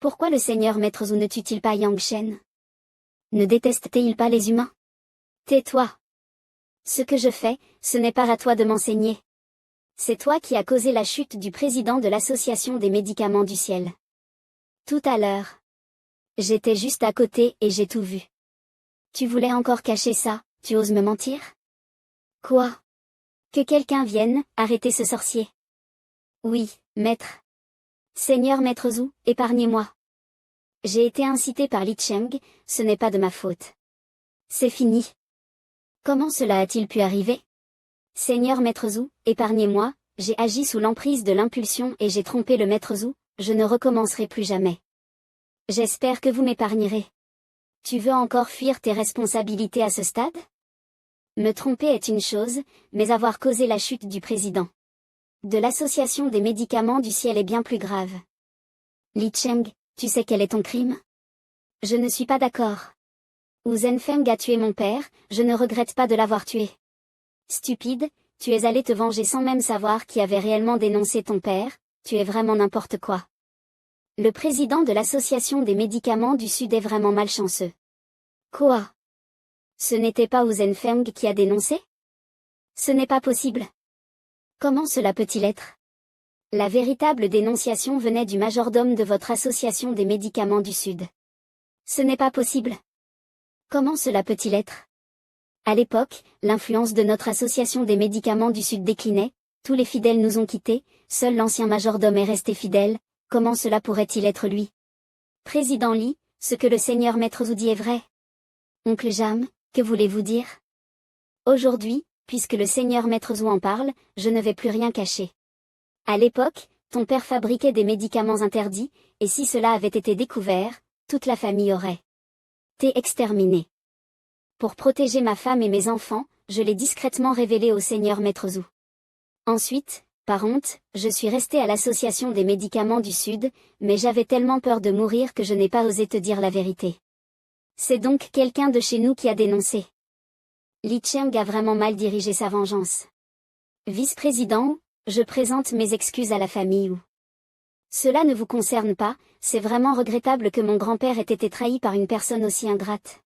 Pourquoi le seigneur maître Zhu ne tue-t-il pas Yang Shen? Ne déteste-t-il pas les humains? Tais-toi. Ce que je fais, ce n'est pas à toi de m'enseigner. C'est toi qui as causé la chute du président de l'association des médicaments du ciel. Tout à l'heure. J'étais juste à côté et j'ai tout vu. Tu voulais encore cacher ça, tu oses me mentir? Quoi? Que quelqu'un vienne, arrêter ce sorcier. Oui, maître. Seigneur maître Zhu, épargnez-moi. J'ai été incité par Li Cheng, ce n'est pas de ma faute. C'est fini. Comment cela a-t-il pu arriver? Seigneur maître Zhu, épargnez-moi, j'ai agi sous l'emprise de l'impulsion et j'ai trompé le maître Zhu, je ne recommencerai plus jamais. J'espère que vous m'épargnerez. Tu veux encore fuir tes responsabilités à ce stade? Me tromper est une chose, mais avoir causé la chute du président de l'association des médicaments du ciel est bien plus grave. Li Cheng, tu sais quel est ton crime? Je ne suis pas d'accord. Wu Zhenfeng a tué mon père, je ne regrette pas de l'avoir tué. Stupide, tu es allé te venger sans même savoir qui avait réellement dénoncé ton père, tu es vraiment n'importe quoi. Le président de l'association des médicaments du Sud est vraiment malchanceux. Quoi? Ce n'était pas Wu Zhenfeng qui a dénoncé? Ce n'est pas possible. Comment cela peut-il être? La véritable dénonciation venait du majordome de votre association des médicaments du Sud. Ce n'est pas possible. Comment cela peut-il être? À l'époque, l'influence de notre association des médicaments du Sud déclinait, tous les fidèles nous ont quittés, seul l'ancien majordome est resté fidèle, comment cela pourrait-il être lui? Président Li, ce que le seigneur maître Zhu dit est vrai. Oncle Jam, que voulez-vous dire? Aujourd'hui, puisque le seigneur maître Zhu en parle, je ne vais plus rien cacher. À l'époque, ton père fabriquait des médicaments interdits, et si cela avait été découvert, toute la famille aurait été exterminée. Pour protéger ma femme et mes enfants, je l'ai discrètement révélé au seigneur maître Zhu. Ensuite, par honte, je suis resté à l'association des médicaments du Sud, mais j'avais tellement peur de mourir que je n'ai pas osé te dire la vérité. C'est donc quelqu'un de chez nous qui a dénoncé. Li Cheng a vraiment mal dirigé sa vengeance. Vice-président, je présente mes excuses à la famille. Cela ne vous concerne pas, c'est vraiment regrettable que mon grand-père ait été trahi par une personne aussi ingrate.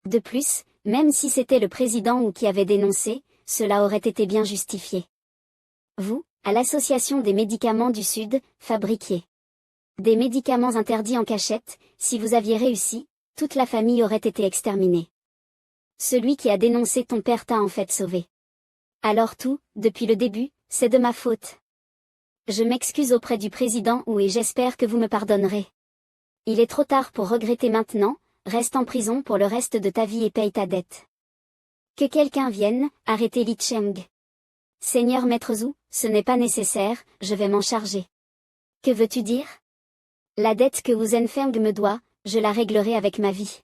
De plus, même si c'était le président qui avait dénoncé, cela aurait été bien justifié. Vous, à l'Association des médicaments du Sud, fabriquiez des médicaments interdits en cachette, si vous aviez réussi, toute la famille aurait été exterminée. Celui qui a dénoncé ton père t'a en fait sauvé. Alors tout, depuis le début, c'est de ma faute. Je m'excuse auprès du président et j'espère que vous me pardonnerez. Il est trop tard pour regretter maintenant, reste en prison pour le reste de ta vie et paye ta dette. Que quelqu'un vienne, arrêter Li Cheng. Seigneur Maître Zhu, ce n'est pas nécessaire, je vais m'en charger. Que veux-tu dire? La dette que Wu Zhenfeng me doit, je la réglerai avec ma vie.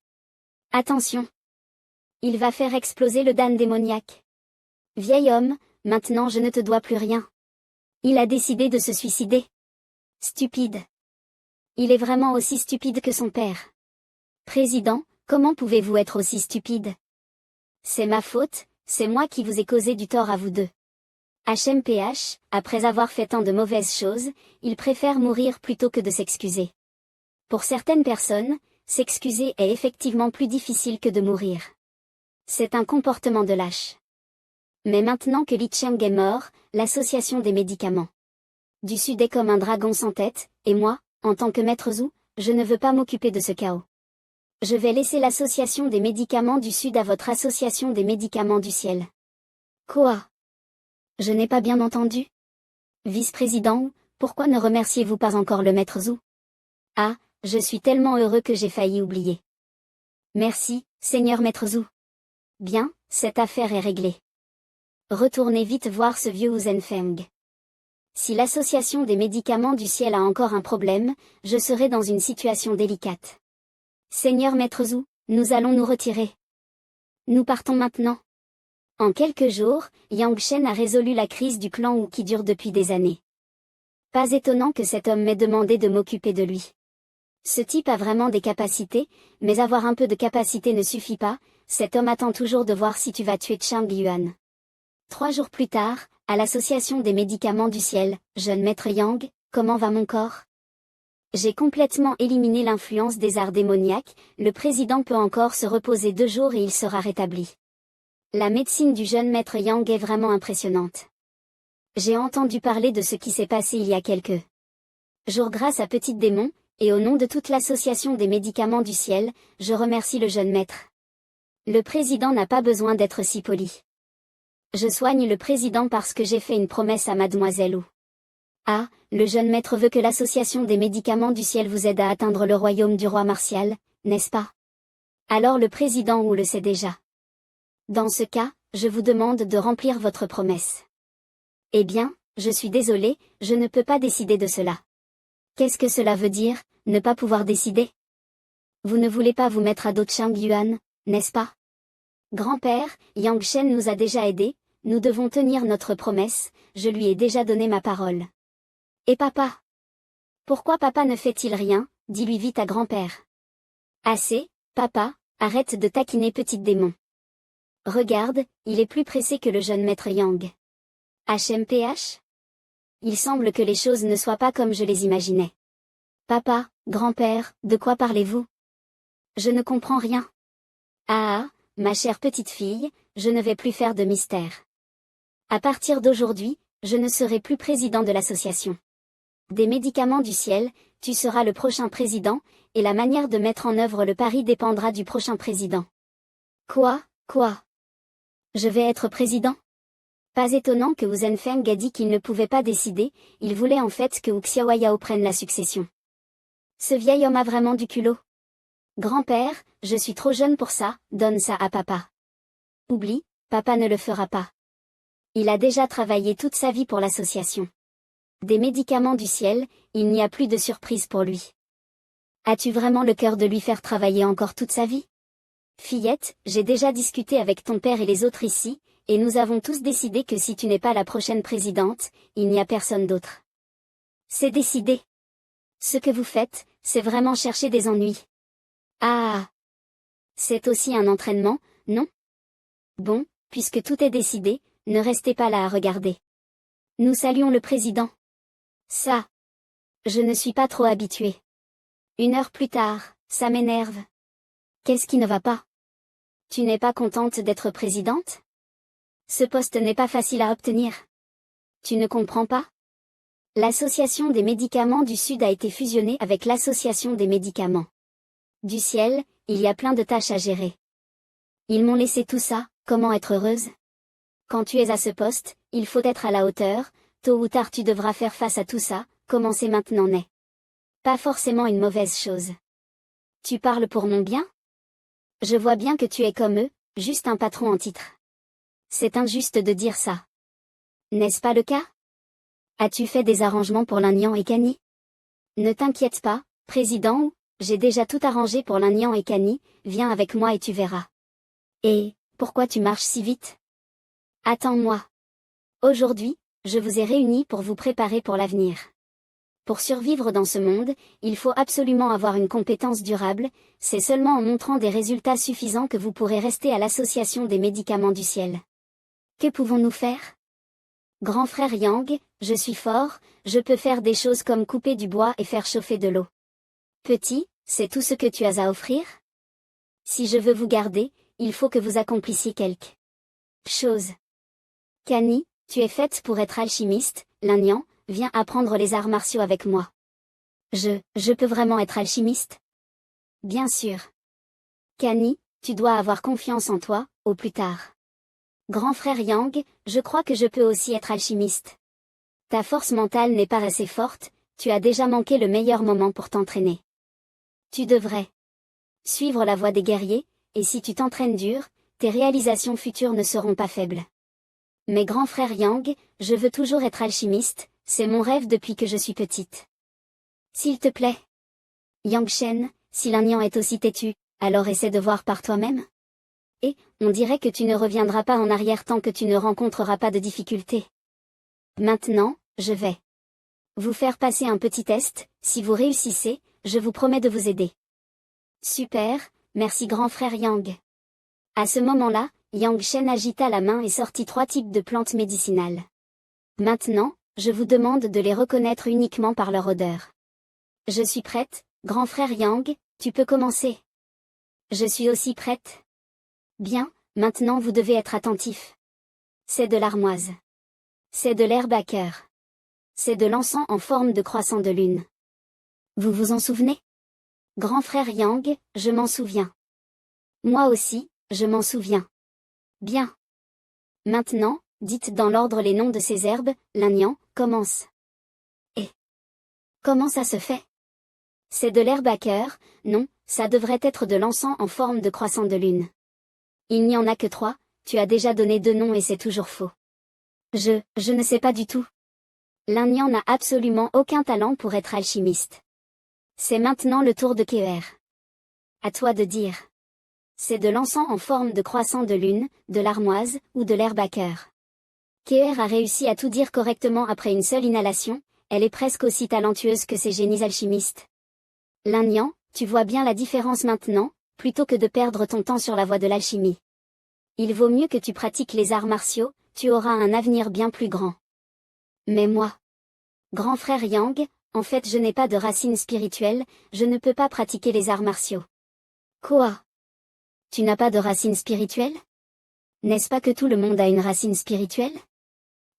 Attention! Il va faire exploser le Dan démoniaque. Vieil homme, maintenant je ne te dois plus rien. Il a décidé de se suicider. Stupide. Il est vraiment aussi stupide que son père. Président, comment pouvez-vous être aussi stupide? C'est ma faute, c'est moi qui vous ai causé du tort à vous deux. HMPH, après avoir fait tant de mauvaises choses, il préfère mourir plutôt que de s'excuser. Pour certaines personnes, s'excuser est effectivement plus difficile que de mourir. C'est un comportement de lâche. Mais maintenant que Li Cheng est mort, l'association des médicaments du Sud est comme un dragon sans tête, et moi, en tant que Maître Zhu, je ne veux pas m'occuper de ce chaos. Je vais laisser l'association des médicaments du Sud à votre association des médicaments du Ciel. Quoi? Je n'ai pas bien entendu. Vice-président, pourquoi ne remerciez-vous pas encore le Maître Zhu? Ah, je suis tellement heureux que j'ai failli oublier. Merci, Seigneur Maître Zhu. Bien, cette affaire est réglée. Retournez vite voir ce vieux Wu Zhenfeng. Si l'association des médicaments du Ciel a encore un problème, je serai dans une situation délicate. Seigneur Maître Zhu, nous allons nous retirer. Nous partons maintenant. En quelques jours, Yang Shen a résolu la crise du clan Wu qui dure depuis des années. Pas étonnant que cet homme m'ait demandé de m'occuper de lui. Ce type a vraiment des capacités, mais avoir un peu de capacité ne suffit pas, cet homme attend toujours de voir si tu vas tuer Chang Yuan. 3 jours plus tard, à l'association des médicaments du ciel, jeune maître Yang, comment va mon corps? J'ai complètement éliminé l'influence des arts démoniaques, le président peut encore se reposer 2 jours et il sera rétabli. La médecine du jeune maître Yang est vraiment impressionnante. J'ai entendu parler de ce qui s'est passé il y a quelques jours grâce à Petit Démon, et au nom de toute l'association des médicaments du ciel, je remercie le jeune maître. Le président n'a pas besoin d'être si poli. Je soigne le président parce que j'ai fait une promesse à mademoiselle Wu. Ah, le jeune maître veut que l'association des médicaments du ciel vous aide à atteindre le royaume du roi Martial, n'est-ce pas? Alors le président Wu le sait déjà. Dans ce cas, je vous demande de remplir votre promesse. Eh bien, je suis désolé, je ne peux pas décider de cela. Qu'est-ce que cela veut dire, ne pas pouvoir décider? Vous ne voulez pas vous mettre à dos de Chang Yuan, n'est-ce pas? Grand-père, Yang Shen nous a déjà aidés, nous devons tenir notre promesse, je lui ai déjà donné ma parole. Et papa? Pourquoi papa ne fait-il rien? Dis-lui vite à grand-père. Assez, papa, arrête de taquiner Petit Démon. Regarde, il est plus pressé que le jeune maître Yang. HMPH? Il semble que les choses ne soient pas comme je les imaginais. Papa, grand-père, de quoi parlez-vous? Je ne comprends rien. Ah, ma chère petite fille, je ne vais plus faire de mystère. À partir d'aujourd'hui, je ne serai plus président de l'association des médicaments du ciel, tu seras le prochain président, et la manière de mettre en œuvre le pari dépendra du prochain président. Quoi? Je vais être président? Pas étonnant que Wu Zhenfeng ait dit qu'il ne pouvait pas décider, il voulait en fait que Wu Xiaoyao prenne la succession. Ce vieil homme a vraiment du culot. Grand-père, je suis trop jeune pour ça, donne ça à papa. Oublie, papa ne le fera pas. Il a déjà travaillé toute sa vie pour l'association des médicaments du ciel, il n'y a plus de surprise pour lui. As-tu vraiment le cœur de lui faire travailler encore toute sa vie? Fillette, j'ai déjà discuté avec ton père et les autres ici, et nous avons tous décidé que si tu n'es pas la prochaine présidente, il n'y a personne d'autre. C'est décidé. Ce que vous faites, c'est vraiment chercher des ennuis. Ah! C'est aussi un entraînement, non? Bon, puisque tout est décidé, ne restez pas là à regarder. Nous saluons le président. Ça. Je ne suis pas trop habituée. 1 heure plus tard, ça m'énerve. Qu'est-ce qui ne va pas? Tu n'es pas contente d'être présidente? Ce poste n'est pas facile à obtenir. Tu ne comprends pas? L'Association des médicaments du Sud a été fusionnée avec l'Association des médicaments du Ciel, il y a plein de tâches à gérer. Ils m'ont laissé tout ça, comment être heureuse? Quand tu es à ce poste, il faut être à la hauteur, tôt ou tard tu devras faire face à tout ça, commencer maintenant n'est pas forcément une mauvaise chose. Tu parles pour mon bien? Je vois bien que tu es comme eux, juste un patron en titre. C'est injuste de dire ça. N'est-ce pas le cas? As-tu fait des arrangements pour Lin et Kani? Ne t'inquiète pas, président, j'ai déjà tout arrangé pour Lin et Kani, viens avec moi et tu verras. Et, pourquoi tu marches si vite? Attends-moi. Aujourd'hui, je vous ai réunis pour vous préparer pour l'avenir. Pour survivre dans ce monde, il faut absolument avoir une compétence durable, c'est seulement en montrant des résultats suffisants que vous pourrez rester à l'Association des médicaments du ciel. Que pouvons-nous faire? Grand frère Yang, je suis fort, je peux faire des choses comme couper du bois et faire chauffer de l'eau. Petit, c'est tout ce que tu as à offrir? Si je veux vous garder, il faut que vous accomplissiez quelque chose. Kani, tu es faite pour être alchimiste, Lin, viens apprendre les arts martiaux avec moi. Je peux vraiment être alchimiste? Bien sûr. Kani, tu dois avoir confiance en toi, au plus tard. Grand frère Yang, je crois que je peux aussi être alchimiste. Ta force mentale n'est pas assez forte, tu as déjà manqué le meilleur moment pour t'entraîner. Tu devrais suivre la voie des guerriers, et si tu t'entraînes dur, tes réalisations futures ne seront pas faibles. Mais grand frère Yang, je veux toujours être alchimiste, c'est mon rêve depuis que je suis petite. S'il te plaît. Yang Shen, si Lin est aussi têtu, alors essaie de voir par toi-même. Et, on dirait que tu ne reviendras pas en arrière tant que tu ne rencontreras pas de difficultés. Maintenant, je vais vous faire passer un petit test, si vous réussissez, je vous promets de vous aider. Super, merci grand frère Yang. À ce moment-là, Yang Shen agita la main et sortit 3 types de plantes médicinales. Maintenant, je vous demande de les reconnaître uniquement par leur odeur. Je suis prête, grand frère Yang, tu peux commencer. Je suis aussi prête. Bien, maintenant vous devez être attentif. C'est de l'armoise. C'est de l'herbe à cœur. C'est de l'encens en forme de croissant de lune. Vous vous en souvenez? Grand frère Yang, je m'en souviens. Moi aussi, je m'en souviens. Bien. Maintenant, dites dans l'ordre les noms de ces herbes, Lin, commence. Et comment ça se fait? C'est de l'herbe à cœur, non, ça devrait être de l'encens en forme de croissant de lune. Il n'y en a que 3, tu as déjà donné 2 noms et c'est toujours faux. Je ne sais pas du tout. Lin n'a absolument aucun talent pour être alchimiste. C'est maintenant le tour de Keer. À toi de dire. C'est de l'encens en forme de croissant de lune, de l'armoise, ou de l'herbe à cœur. Keer a réussi à tout dire correctement après une seule inhalation, elle est presque aussi talentueuse que ses génies alchimistes. Lin, tu vois bien la différence maintenant, plutôt que de perdre ton temps sur la voie de l'alchimie. Il vaut mieux que tu pratiques les arts martiaux, tu auras un avenir bien plus grand. Mais moi, grand frère Yang, en fait je n'ai pas de racine spirituelle, je ne peux pas pratiquer les arts martiaux. Quoi? Tu n'as pas de racine spirituelle? N'est-ce pas que tout le monde a une racine spirituelle?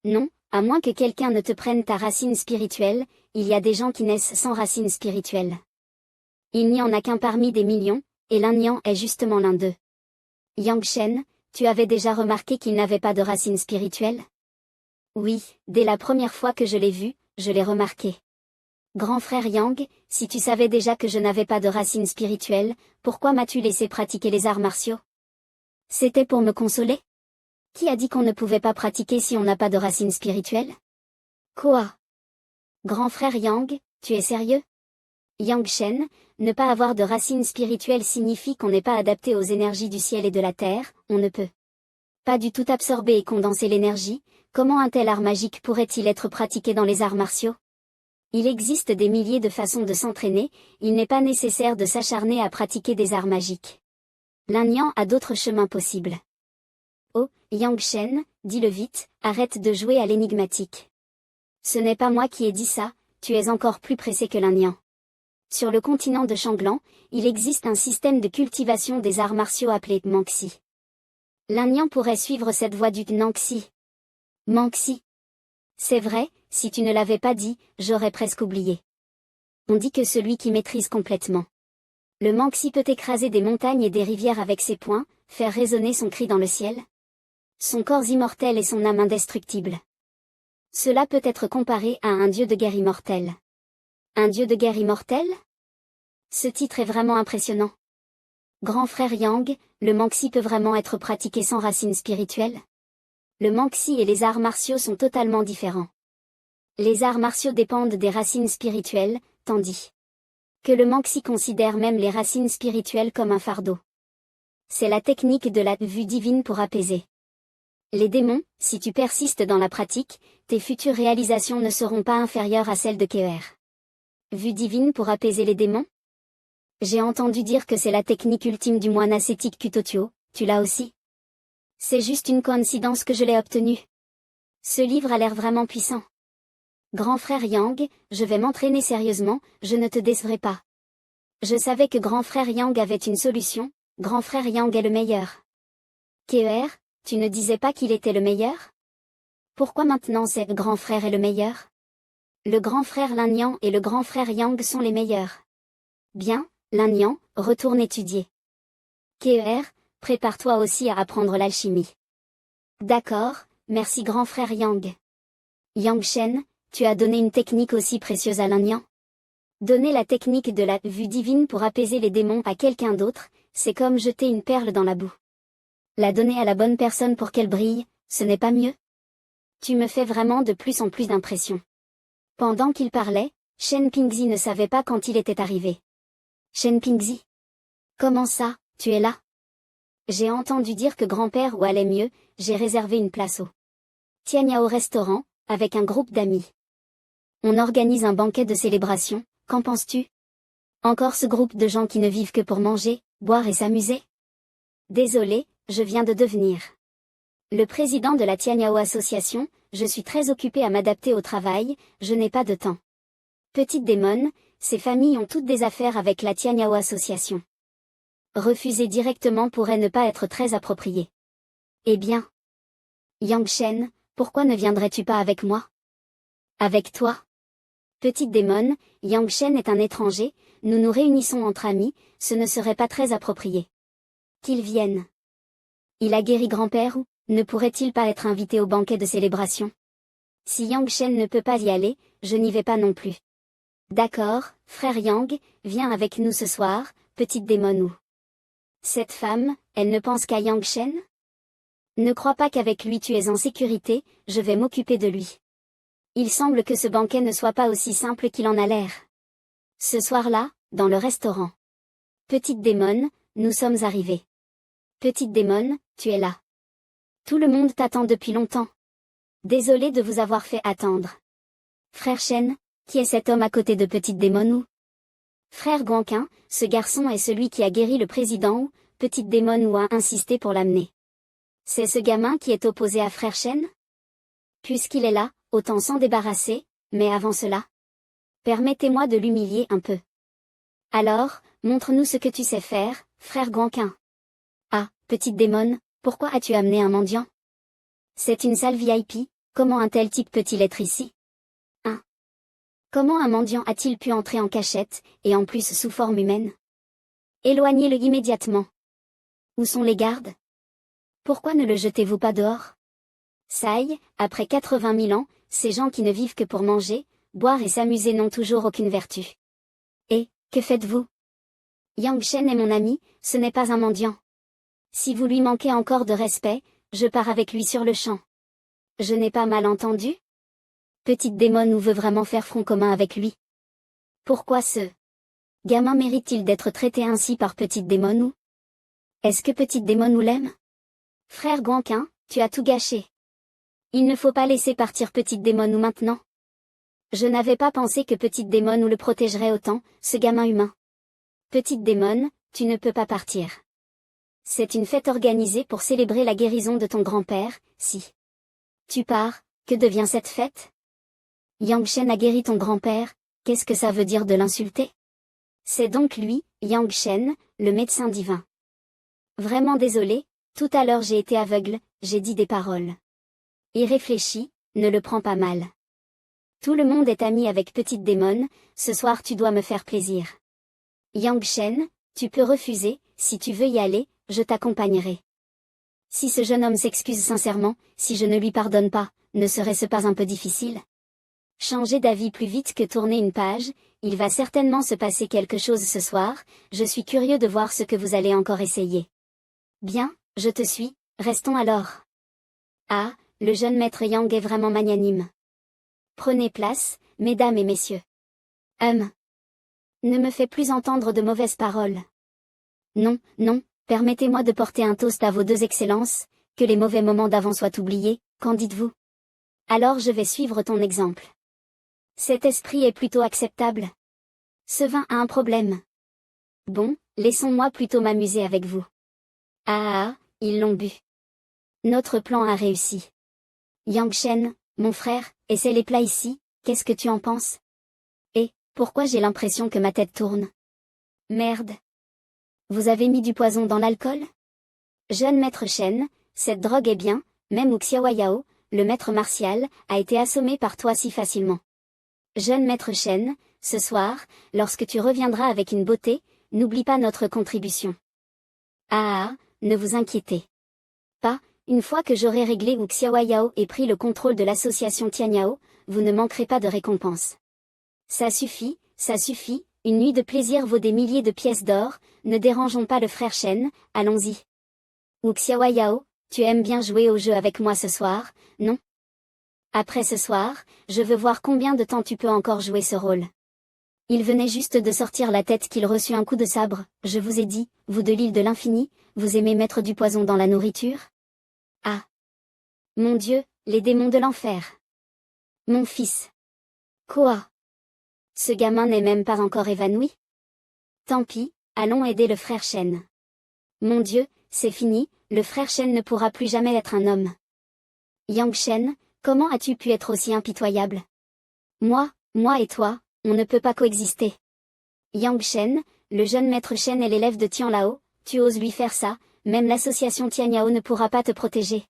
Non, à moins que quelqu'un ne te prenne ta racine spirituelle, il y a des gens qui naissent sans racine spirituelle. Il n'y en a qu'un parmi des millions, et Lin est justement l'un d'eux. Yang Shen, tu avais déjà remarqué qu'il n'avait pas de racine spirituelle? Oui, dès la première fois que je l'ai vu, je l'ai remarqué. Grand frère Yang, si tu savais déjà que je n'avais pas de racine spirituelle, pourquoi m'as-tu laissé pratiquer les arts martiaux? C'était pour me consoler? Qui a dit qu'on ne pouvait pas pratiquer si on n'a pas de racine spirituelle? Quoi? Grand frère Yang, tu es sérieux? Yang Shen, ne pas avoir de racine spirituelle signifie qu'on n'est pas adapté aux énergies du ciel et de la terre, on ne peut pas du tout absorber et condenser l'énergie, comment un tel art magique pourrait-il être pratiqué dans les arts martiaux? Il existe des milliers de façons de s'entraîner, il n'est pas nécessaire de s'acharner à pratiquer des arts magiques. L'Agnan a d'autres chemins possibles. Oh, Yang Shen, dis-le vite, arrête de jouer à l'énigmatique. Ce n'est pas moi qui ai dit ça, tu es encore plus pressé que l'Agnan. Sur le continent de Shanglan, il existe un système de cultivation des arts martiaux appelé Manxi. L'Agnan pourrait suivre cette voie du Nanxi. Manxi. C'est vrai, si tu ne l'avais pas dit, j'aurais presque oublié. On dit que celui qui maîtrise complètement le Manxi peut écraser des montagnes et des rivières avec ses poings, faire résonner son cri dans le ciel. Son corps immortel et son âme indestructible. Cela peut être comparé à un dieu de guerre immortel. Un dieu de guerre immortel? Ce titre est vraiment impressionnant. Grand frère Yang, le Manxi peut vraiment être pratiqué sans racines spirituelles? Le Manxi et les arts martiaux sont totalement différents. Les arts martiaux dépendent des racines spirituelles, tandis que le Manxi considère même les racines spirituelles comme un fardeau. C'est la technique de la vue divine pour apaiser les démons. Si tu persistes dans la pratique, tes futures réalisations ne seront pas inférieures à celles de Keer. Vue divine pour apaiser les démons? J'ai entendu dire que c'est la technique ultime du moine ascétique Kutotio, tu l'as aussi? C'est juste une coïncidence que je l'ai obtenue. Ce livre a l'air vraiment puissant. Grand frère Yang, je vais m'entraîner sérieusement, je ne te décevrai pas. Je savais que grand frère Yang avait une solution, grand frère Yang est le meilleur. Keer, tu ne disais pas qu'il était le meilleur? Pourquoi maintenant c'est grand frère est le meilleur? Le grand frère L'Agnan et le grand frère Yang sont les meilleurs. Bien, L'Agnan, retourne étudier. Keer, prépare-toi aussi à apprendre l'alchimie. D'accord, merci grand frère Yang. Yang Shen, tu as donné une technique aussi précieuse à L'Agnan. Donner la technique de la vue divine pour apaiser les démons à quelqu'un d'autre, c'est comme jeter une perle dans la boue. La donner à la bonne personne pour qu'elle brille, ce n'est pas mieux? Tu me fais vraiment de plus en plus d'impression. Pendant qu'il parlait, Shen Pingzi ne savait pas quand il était arrivé. Shen Pingzi? Comment ça, tu es là? J'ai entendu dire que grand-père ou allait mieux, j'ai réservé une place au Tianya au restaurant, avec un groupe d'amis. On organise un banquet de célébration, qu'en penses-tu? Encore ce groupe de gens qui ne vivent que pour manger, boire et s'amuser? Désolé, je viens de devenir le président de la Tianyao Association, je suis très occupé à m'adapter au travail, je n'ai pas de temps. Petite démon, ces familles ont toutes des affaires avec la Tianyao Association. Refuser directement pourrait ne pas être très approprié. Eh bien, Yang Shen, pourquoi ne viendrais-tu pas avec moi? Avec toi? Petite démon, Yang Shen est un étranger, nous nous réunissons entre amis, ce ne serait pas très approprié. Qu'il vienne. Il a guéri grand-père ou ne pourrait-il pas être invité au banquet de célébration? Si Yang Shen ne peut pas y aller, je n'y vais pas non plus. D'accord, frère Yang, viens avec nous ce soir, petite démon ou. Cette femme, elle ne pense qu'à Yang Shen? Ne crois pas qu'avec lui tu es en sécurité, je vais m'occuper de lui. Il semble que ce banquet ne soit pas aussi simple qu'il en a l'air. Ce soir-là, dans le restaurant. Petite démon, nous sommes arrivés. Petite démon, tu es là. Tout le monde t'attend depuis longtemps. Désolé de vous avoir fait attendre. Frère Shen, qui est cet homme à côté de Petite démon ou? Frère Guanquin, ce garçon est celui qui a guéri le président ou, Petite démon ou a insisté pour l'amener. C'est ce gamin qui est opposé à frère Shen? Puisqu'il est là, autant s'en débarrasser, mais avant cela. Permettez-moi de l'humilier un peu. Alors, montre-nous ce que tu sais faire, frère Guanquin. Ah, petite démon, pourquoi as-tu amené un mendiant? C'est une salle VIP, comment un tel type peut-il être ici? Comment un mendiant a-t-il pu entrer en cachette, et en plus sous forme humaine? Éloignez-le immédiatement. Où sont les gardes? Pourquoi ne le jetez-vous pas dehors? Saï, après 80 000 ans, ces gens qui ne vivent que pour manger, boire et s'amuser n'ont toujours aucune vertu. Et, que faites-vous? Yang Shen est mon ami, ce n'est pas un mendiant. Si vous lui manquez encore de respect, je pars avec lui sur le champ. Je n'ai pas mal entendu? Petite démon ou veut vraiment faire front commun avec lui? Pourquoi ce gamin mérite-t-il d'être traité ainsi par Petite démon ou? Est-ce que Petite démon ou l'aime? Frère Guanquin, tu as tout gâché. Il ne faut pas laisser partir Petite démon ou maintenant. Je n'avais pas pensé que Petite démon ou le protégerait autant, ce gamin humain. Petite démon, tu ne peux pas partir. C'est une fête organisée pour célébrer la guérison de ton grand-père. Si tu pars, que devient cette fête? Yang Shen a guéri ton grand-père, qu'est-ce que ça veut dire de l'insulter? C'est donc lui, Yang Shen, le médecin divin. Vraiment désolé, tout à l'heure j'ai été aveugle, j'ai dit des paroles. Y réfléchis, ne le prends pas mal. Tout le monde est ami avec Petite Démon, ce soir tu dois me faire plaisir. Yang Shen, tu peux refuser, si tu veux y aller, je t'accompagnerai. Si ce jeune homme s'excuse sincèrement, si je ne lui pardonne pas, ne serait-ce pas un peu difficile? Changer d'avis plus vite que tourner une page, il va certainement se passer quelque chose ce soir, je suis curieux de voir ce que vous allez encore essayer. Bien, je te suis, restons alors. Ah, le jeune maître Yang est vraiment magnanime. Prenez place, mesdames et messieurs. Ne me fais plus entendre de mauvaises paroles. Non, non, permettez-moi de porter un toast à vos deux excellences, que les mauvais moments d'avant soient oubliés, qu'en dites-vous? Alors je vais suivre ton exemple. Cet esprit est plutôt acceptable. Ce vin a un problème. Bon, laissons-moi plutôt m'amuser avec vous. Ah, ils l'ont bu. Notre plan a réussi. Yang Shen, mon frère, essaie les plats ici, qu'est-ce que tu en penses? Et, pourquoi j'ai l'impression que ma tête tourne? Merde. Vous avez mis du poison dans l'alcool? Jeune maître Shen, cette drogue est bien, même Uxiao Yao, le maître martial, a été assommé par toi si facilement. Jeune maître Shen, ce soir, lorsque tu reviendras avec une beauté, n'oublie pas notre contribution. Ah, ne vous inquiétez pas, une fois que j'aurai réglé Uxiao Yao et pris le contrôle de l'association Tianyao, vous ne manquerez pas de récompense. Ça suffit, une nuit de plaisir vaut des milliers de pièces d'or, ne dérangeons pas le frère Shen, allons-y. Uxiao Yao, tu aimes bien jouer au jeu avec moi ce soir, non? Après ce soir, je veux voir combien de temps tu peux encore jouer ce rôle. Il venait juste de sortir la tête qu'il reçut un coup de sabre, je vous ai dit, vous de l'île de l'infini, vous aimez mettre du poison dans la nourriture? Ah! Mon Dieu, les démons de l'enfer! Mon fils! Quoi? Ce gamin n'est même pas encore évanoui? Tant pis, allons aider le frère Shen. Mon Dieu, c'est fini, le frère Shen ne pourra plus jamais être un homme. Yang Shen, comment as-tu pu être aussi impitoyable? Moi et toi, on ne peut pas coexister. Yang Shen, le jeune maître Shen est l'élève de Tian Lao, tu oses lui faire ça, même l'association Tianyao ne pourra pas te protéger.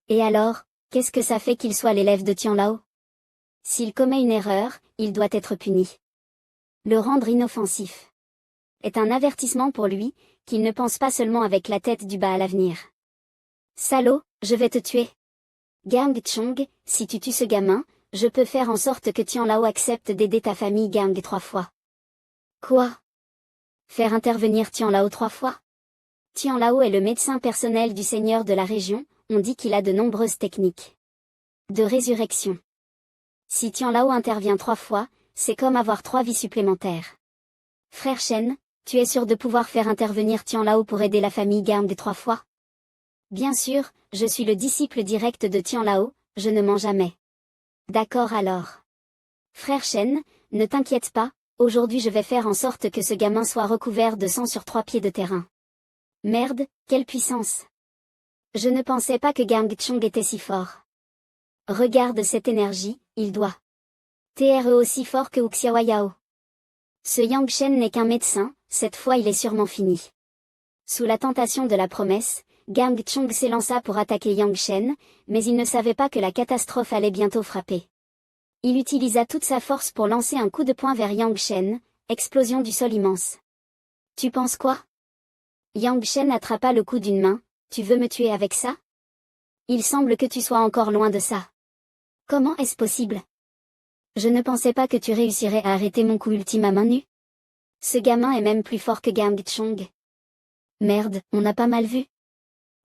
Et alors, qu'est-ce que ça fait qu'il soit l'élève de Tian Lao? S'il commet une erreur, il doit être puni. Le rendre inoffensif est un avertissement pour lui, qu'il ne pense pas seulement avec la tête du bas à l'avenir. Salaud, je vais te tuer. Gang Chong, si tu tues ce gamin, je peux faire en sorte que Tian Lao accepte d'aider ta famille Gang 3 fois. Quoi? Faire intervenir Tian Lao 3 fois? Tian Lao est le médecin personnel du seigneur de la région, on dit qu'il a de nombreuses techniques de résurrection. Si Tian Lao intervient 3 fois, c'est comme avoir 3 vies supplémentaires. Frère Shen, tu es sûr de pouvoir faire intervenir Tian Lao pour aider la famille Gang 3 fois? Bien sûr, je suis le disciple direct de Tian Lao, je ne mens jamais. D'accord alors. Frère Shen, ne t'inquiète pas, aujourd'hui je vais faire en sorte que ce gamin soit recouvert de sang sur 3 pieds de terrain. Merde, quelle puissance! Je ne pensais pas que Gang Chong était si fort. Regarde cette énergie, il doit être aussi fort que Uxiao Yao. Ce Yang Shen n'est qu'un médecin, cette fois il est sûrement fini. Sous la tentation de la promesse, Gang Chong s'élança pour attaquer Yang Shen, mais il ne savait pas que la catastrophe allait bientôt frapper. Il utilisa toute sa force pour lancer un coup de poing vers Yang Shen, explosion du sol immense. Tu penses quoi? Yang Shen attrapa le coup d'une main, tu veux me tuer avec ça? Il semble que tu sois encore loin de ça. Comment est-ce possible? Je ne pensais pas que tu réussirais à arrêter mon coup ultime à main nue. Ce gamin est même plus fort que Gang Chong. Merde, on a pas mal vu.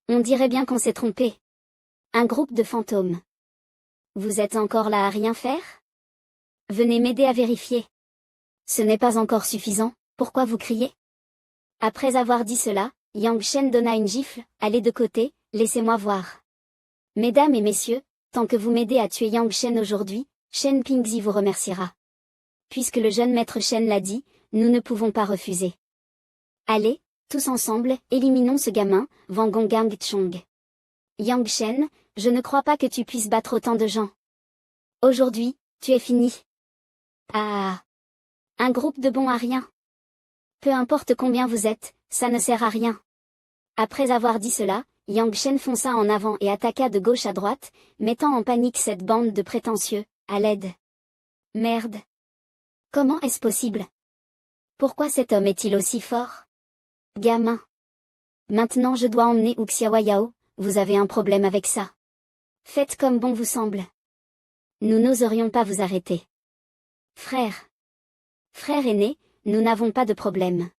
On dirait bien qu'on s'est trompé. Un groupe de fantômes. Vous êtes encore là à rien faire? Venez m'aider à vérifier. Ce n'est pas encore suffisant, pourquoi vous criez? Après avoir dit cela, Yang Shen donna une gifle, allez de côté, laissez-moi voir. Mesdames et messieurs, tant que vous m'aidez à tuer Yang Shen aujourd'hui, Shen Pingzi vous remerciera. Puisque le jeune maître Shen l'a dit, nous ne pouvons pas refuser. Allez, tous ensemble, éliminons ce gamin, Wang Gonggang Chong. Yang Shen, je ne crois pas que tu puisses battre autant de gens. Aujourd'hui, tu es fini. Ah. Un groupe de bons à rien. Peu importe combien vous êtes, ça ne sert à rien. Après avoir dit cela, Yang Shen fonça en avant et attaqua de gauche à droite, mettant en panique cette bande de prétentieux, à l'aide. Merde. Comment est-ce possible? Pourquoi cet homme est-il aussi fort? Gamin. Maintenant je dois emmener Xiao Yao, vous avez un problème avec ça. Faites comme bon vous semble. Nous n'oserions pas vous arrêter. Frère. Frère aîné, nous n'avons pas de problème.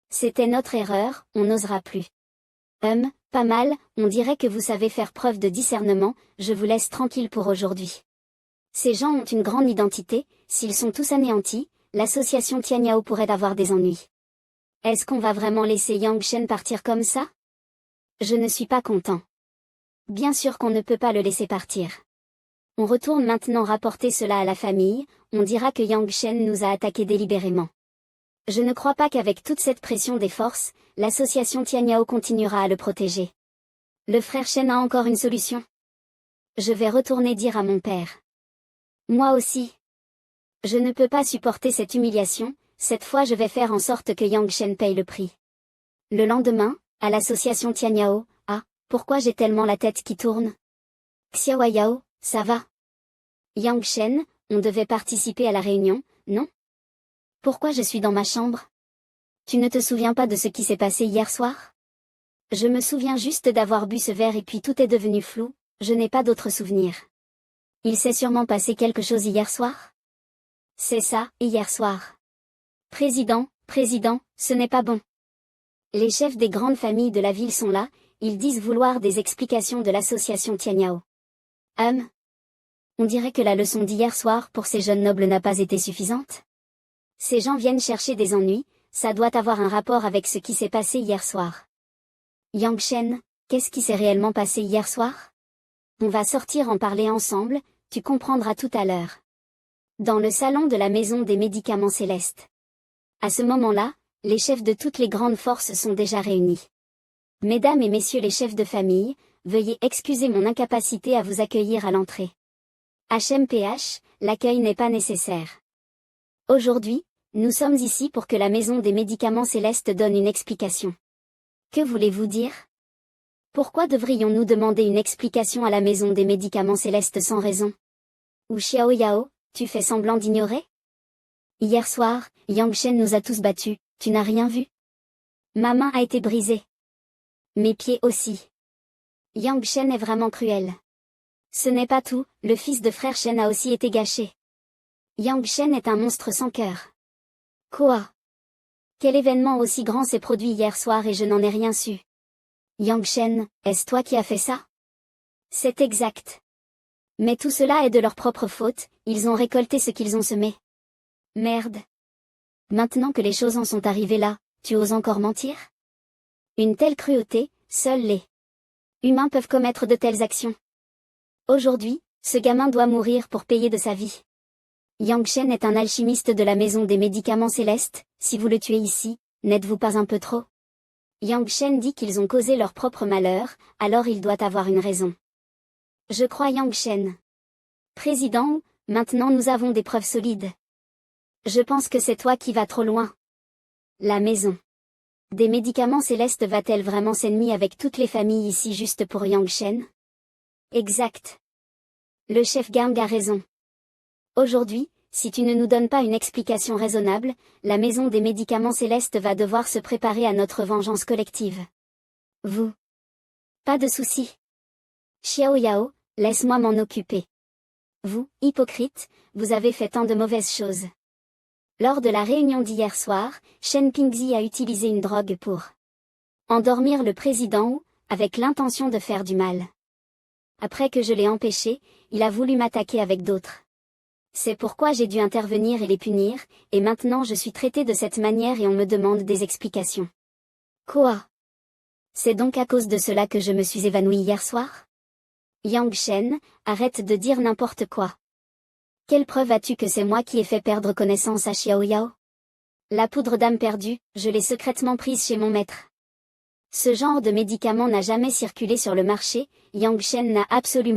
C'était notre erreur, on n'osera plus. Pas mal, on dirait que vous savez faire preuve de discernement, je vous laisse tranquille pour aujourd'hui. Ces gens ont une grande identité, s'ils sont tous anéantis, l'association Tianyao pourrait avoir des ennuis. Est-ce qu'on va vraiment laisser Yang Shen partir comme ça? Je ne suis pas content. Bien sûr qu'on ne peut pas le laisser partir. On retourne maintenant rapporter cela à la famille, on dira que Yang Shen nous a attaqués délibérément. Je ne crois pas qu'avec toute cette pression des forces, l'association Tianyao continuera à le protéger. Le frère Shen a encore une solution. Je vais retourner dire à mon père. Moi aussi. Je ne peux pas supporter cette humiliation, cette fois je vais faire en sorte que Yang Shen paye le prix. Le lendemain, à l'association Tianyao, pourquoi j'ai tellement la tête qui tourne? Xiao Yao, ça va? Yang Shen, on devait participer à la réunion, non? Pourquoi je suis dans ma chambre? Tu ne te souviens pas de ce qui s'est passé hier soir? Je me souviens juste d'avoir bu ce verre et puis tout est devenu flou, je n'ai pas d'autres souvenirs. Il s'est sûrement passé quelque chose hier soir? C'est ça, hier soir. Président, ce n'est pas bon. Les chefs des grandes familles de la ville sont là, ils disent vouloir des explications de l'association Tianyao. On dirait que la leçon d'hier soir pour ces jeunes nobles n'a pas été suffisante. Ces gens viennent chercher des ennuis, ça doit avoir un rapport avec ce qui s'est passé hier soir. Yang Shen, qu'est-ce qui s'est réellement passé hier soir? On va sortir en parler ensemble, tu comprendras tout à l'heure. Dans le salon de la maison des médicaments célestes. À ce moment-là, les chefs de toutes les grandes forces sont déjà réunis. Mesdames et messieurs les chefs de famille, veuillez excuser mon incapacité à vous accueillir à l'entrée. HMPH, l'accueil n'est pas nécessaire. Aujourd'hui, nous sommes ici pour que la maison des médicaments célestes donne une explication. Que voulez-vous dire? Pourquoi devrions-nous demander une explication à la maison des médicaments célestes sans raison? Ou Xiao Yao, tu fais semblant d'ignorer? Hier soir, Yang Shen nous a tous battus, tu n'as rien vu? Ma main a été brisée. Mes pieds aussi. Yang Shen est vraiment cruel. Ce n'est pas tout, le fils de frère Shen a aussi été gâché. Yang Shen est un monstre sans cœur. Quoi? Quel événement aussi grand s'est produit hier soir et je n'en ai rien su? Yang Shen, est-ce toi qui as fait ça? C'est exact. Mais tout cela est de leur propre faute, ils ont récolté ce qu'ils ont semé. Merde. Maintenant que les choses en sont arrivées là, tu oses encore mentir? Une telle cruauté, seuls les humains peuvent commettre de telles actions. Aujourd'hui, ce gamin doit mourir pour payer de sa vie. Yang Shen est un alchimiste de la maison des médicaments célestes, si vous le tuez ici, n'êtes-vous pas un peu trop? Yang Shen dit qu'ils ont causé leur propre malheur, alors il doit avoir une raison. Je crois Yang Shen. Président, maintenant nous avons des preuves solides. Je pense que c'est toi qui vas trop loin. La maison des médicaments célestes va-t-elle vraiment s'ennemis avec toutes les familles ici juste pour Yang Shen? Exact. Le chef Gang a raison. Aujourd'hui, si tu ne nous donnes pas une explication raisonnable, la maison des médicaments célestes va devoir se préparer à notre vengeance collective. Vous? Pas de souci. Xiao Yao, laisse-moi m'en occuper. Vous, hypocrite, vous avez fait tant de mauvaises choses. Lors de la réunion d'hier soir, Shen Pingzi a utilisé une drogue pour endormir le président ou, avec l'intention de faire du mal. Après que je l'ai empêché, il a voulu m'attaquer avec d'autres. C'est pourquoi j'ai dû intervenir et les punir, et maintenant je suis traité de cette manière et on me demande des explications. Quoi? C'est donc à cause de cela que je me suis évanouie hier soir? Yang Shen, arrête de dire n'importe quoi. Quelle preuve as-tu que c'est moi qui ai fait perdre connaissance à Xiao Yao? La poudre d'âme perdue, je l'ai secrètement prise chez mon maître. Ce genre de médicament n'a jamais circulé sur le marché, Yang Shen n'a absolument